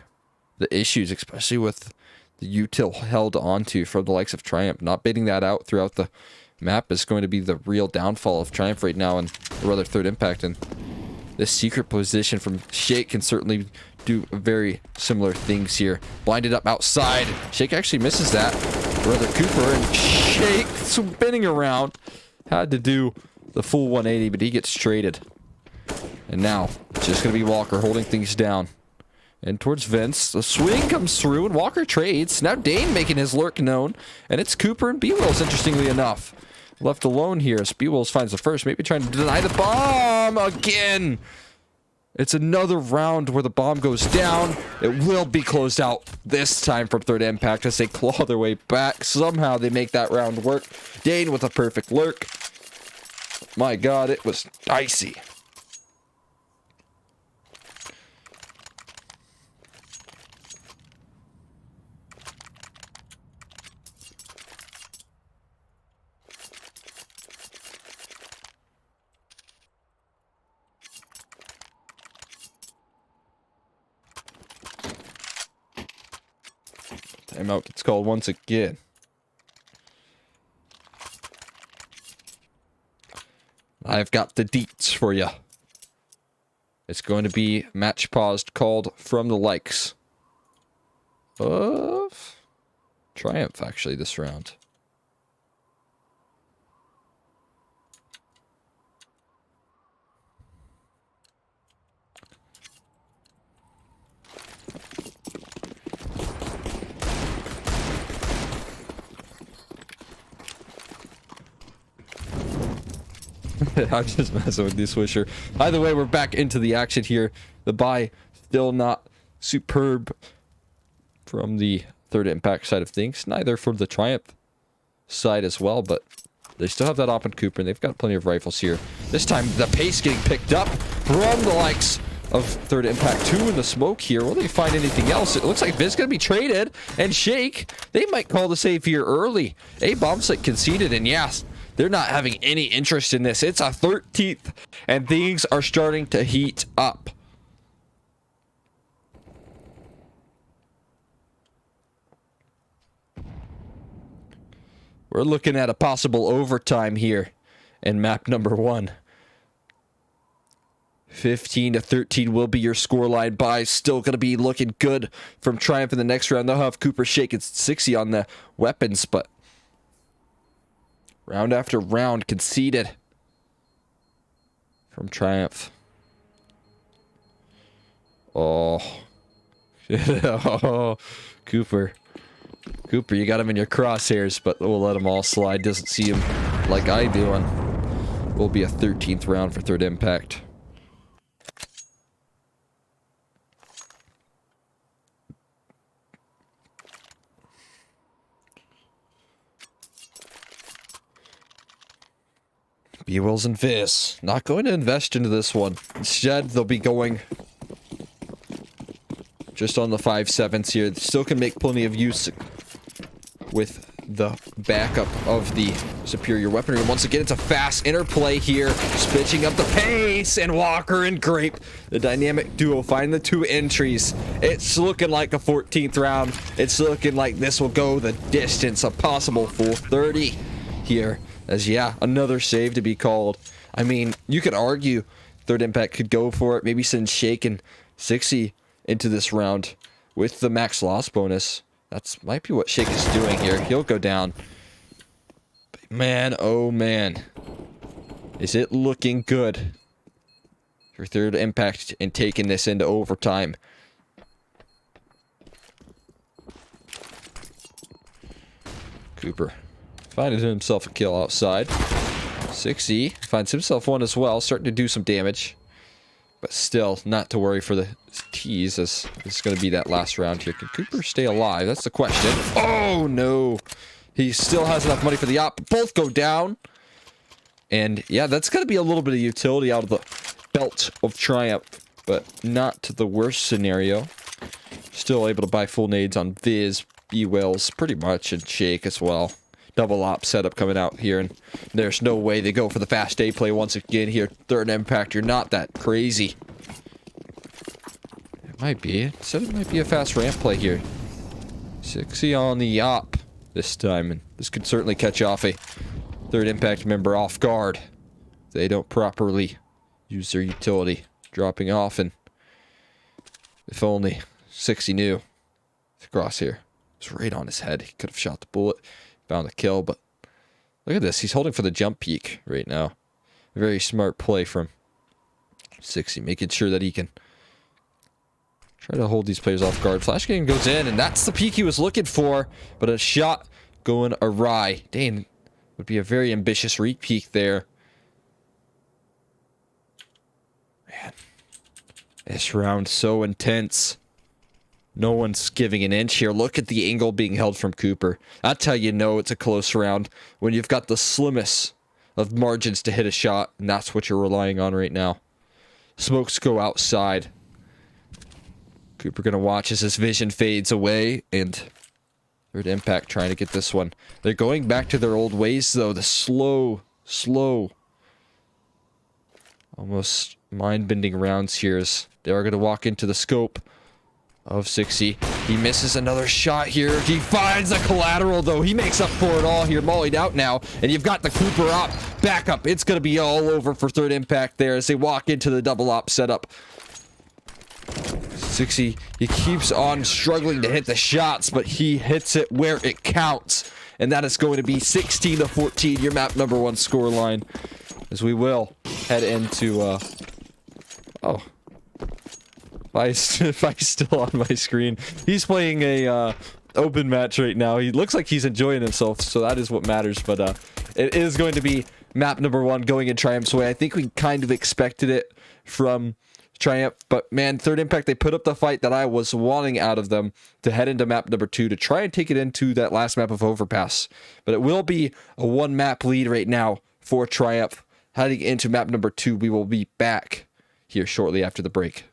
the issues, especially with the util held onto from the likes of Triumph. Not baiting that out throughout the map is going to be the real downfall of Triumph right now, and or rather Third Impact. And this secret position from Shake can certainly do very similar things here. Blinded up outside. Shake actually misses that. Brother Cooper and Shake spinning around. Had to do the full 180, but he gets traded. And now, it's just going to be Walker holding things down. And towards Vince, the swing comes through, and Walker trades. Now Dane making his lurk known. And it's Cooper and B-Wills, interestingly enough. Left alone here as B-Wills finds the first. Maybe trying to deny the bomb again. It's another round where the bomb goes down. It will be closed out this time from Third Impact as they claw their way back. Somehow they make that round work. Dane with a perfect lurk. My god, it was dicey. Timeout gets called once again. I've got the deets for you. It's going to be match paused called from the likes of Triumph, actually, this round. I'm just messing with you, Swisher. Either way, we're back into the action here. The buy still not superb from the Third Impact side of things. Neither for the Triumph side as well, but they still have that op and Cooper, and they've got plenty of rifles here. This time, the pace getting picked up from the likes of Third Impact 2 in the smoke here. Will they find anything else? It looks like Vin's going to be traded, and Shake, they might call the save here early. A bomb site conceded, and yes, they're not having any interest in this. It's a 13th, and things are starting to heat up. We're looking at a possible overtime here in map number 1. 15-13 will be your scoreline. Buy still going to be looking good from Triumph in the next round. They'll have Cooper, Shake, and 60 on the weapons, but round after round conceded from Triumph. Oh. Oh. Cooper, you got him in your crosshairs, but we'll let him all slide. Doesn't see him like I do. And will be a 13th round for Third Impact. B-Wills and Fizz not going to invest into this one. Instead, they'll be going just on the 5.7s here. They still can make plenty of use with the backup of the superior weaponry. And once again, it's a fast interplay here, switching up the pace, and Walker and Grape, the dynamic duo, find the 2 entries. It's looking like a 14th round. It's looking like this will go the distance, a possible full 30 here, as yeah, another save to be called. I mean, you could argue Third Impact could go for it, maybe send Shake and 60 into this round with the max loss bonus. That's might be what Shake is doing here. He'll go down. But man, oh man. Is it looking good for Third Impact and taking this into overtime? Cooper finding himself a kill outside. 60 finds himself one as well, starting to do some damage. But still, not to worry for the tease, as this is going to be that last round here. Can Cooper stay alive? That's the question. Oh, no. He still has enough money for the op. Both go down. And, yeah, that's going to be a little bit of utility out of the belt of Triumph. But not to the worst scenario. Still able to buy full nades on Viz, B-Wells, pretty much, and Shake as well. Double op setup coming out here, and there's no way they go for the fast A play once again here. Third Impact, you're not that crazy. It might be. It said it might be a fast ramp play here. 60 on the op this time, and this could certainly catch off a Third Impact member off guard. They don't properly use their utility, dropping off, and if only 60 knew. The crosshair was right on his head. He could have shot the bullet. Found a kill, but look at this. He's holding for the jump peak right now. A very smart play from 60, making sure that he can try to hold these players off guard. Flash game goes in, and that's the peak he was looking for, but a shot going awry. Dane would be a very ambitious re-peak there. Man, this round so intense. No one's giving an inch here. Look at the angle being held from Cooper. That's how you know it's a close round, when you've got the slimmest of margins to hit a shot, and that's what you're relying on right now. Smokes go outside. Cooper gonna watch as his vision fades away, and Third Impact trying to get this one. They're going back to their old ways, though. The slow, almost mind-bending rounds here as they are gonna walk into the scope of 60. He misses another shot here. He finds a collateral, though. He makes up for it all here. Mollied out now. And you've got the Cooper op back up. It's going to be all over for Third Impact there as they walk into the double op setup. 60, he keeps on struggling to hit the shots, but he hits it where it counts. And that is going to be 16-14, your map number 1 scoreline. As we will head into, oh. Vi's still on my screen. He's playing a open match right now. He looks like he's enjoying himself, so that is what matters. But it is going to be map number 1 going in Triumph's way. I think we kind of expected it from Triumph, but man, Third Impact, they put up the fight that I was wanting out of them to head into map number 2 to try and take it into that last map of Overpass. But it will be a 1-map lead right now for Triumph. Heading into map number 2, we will be back here shortly after the break.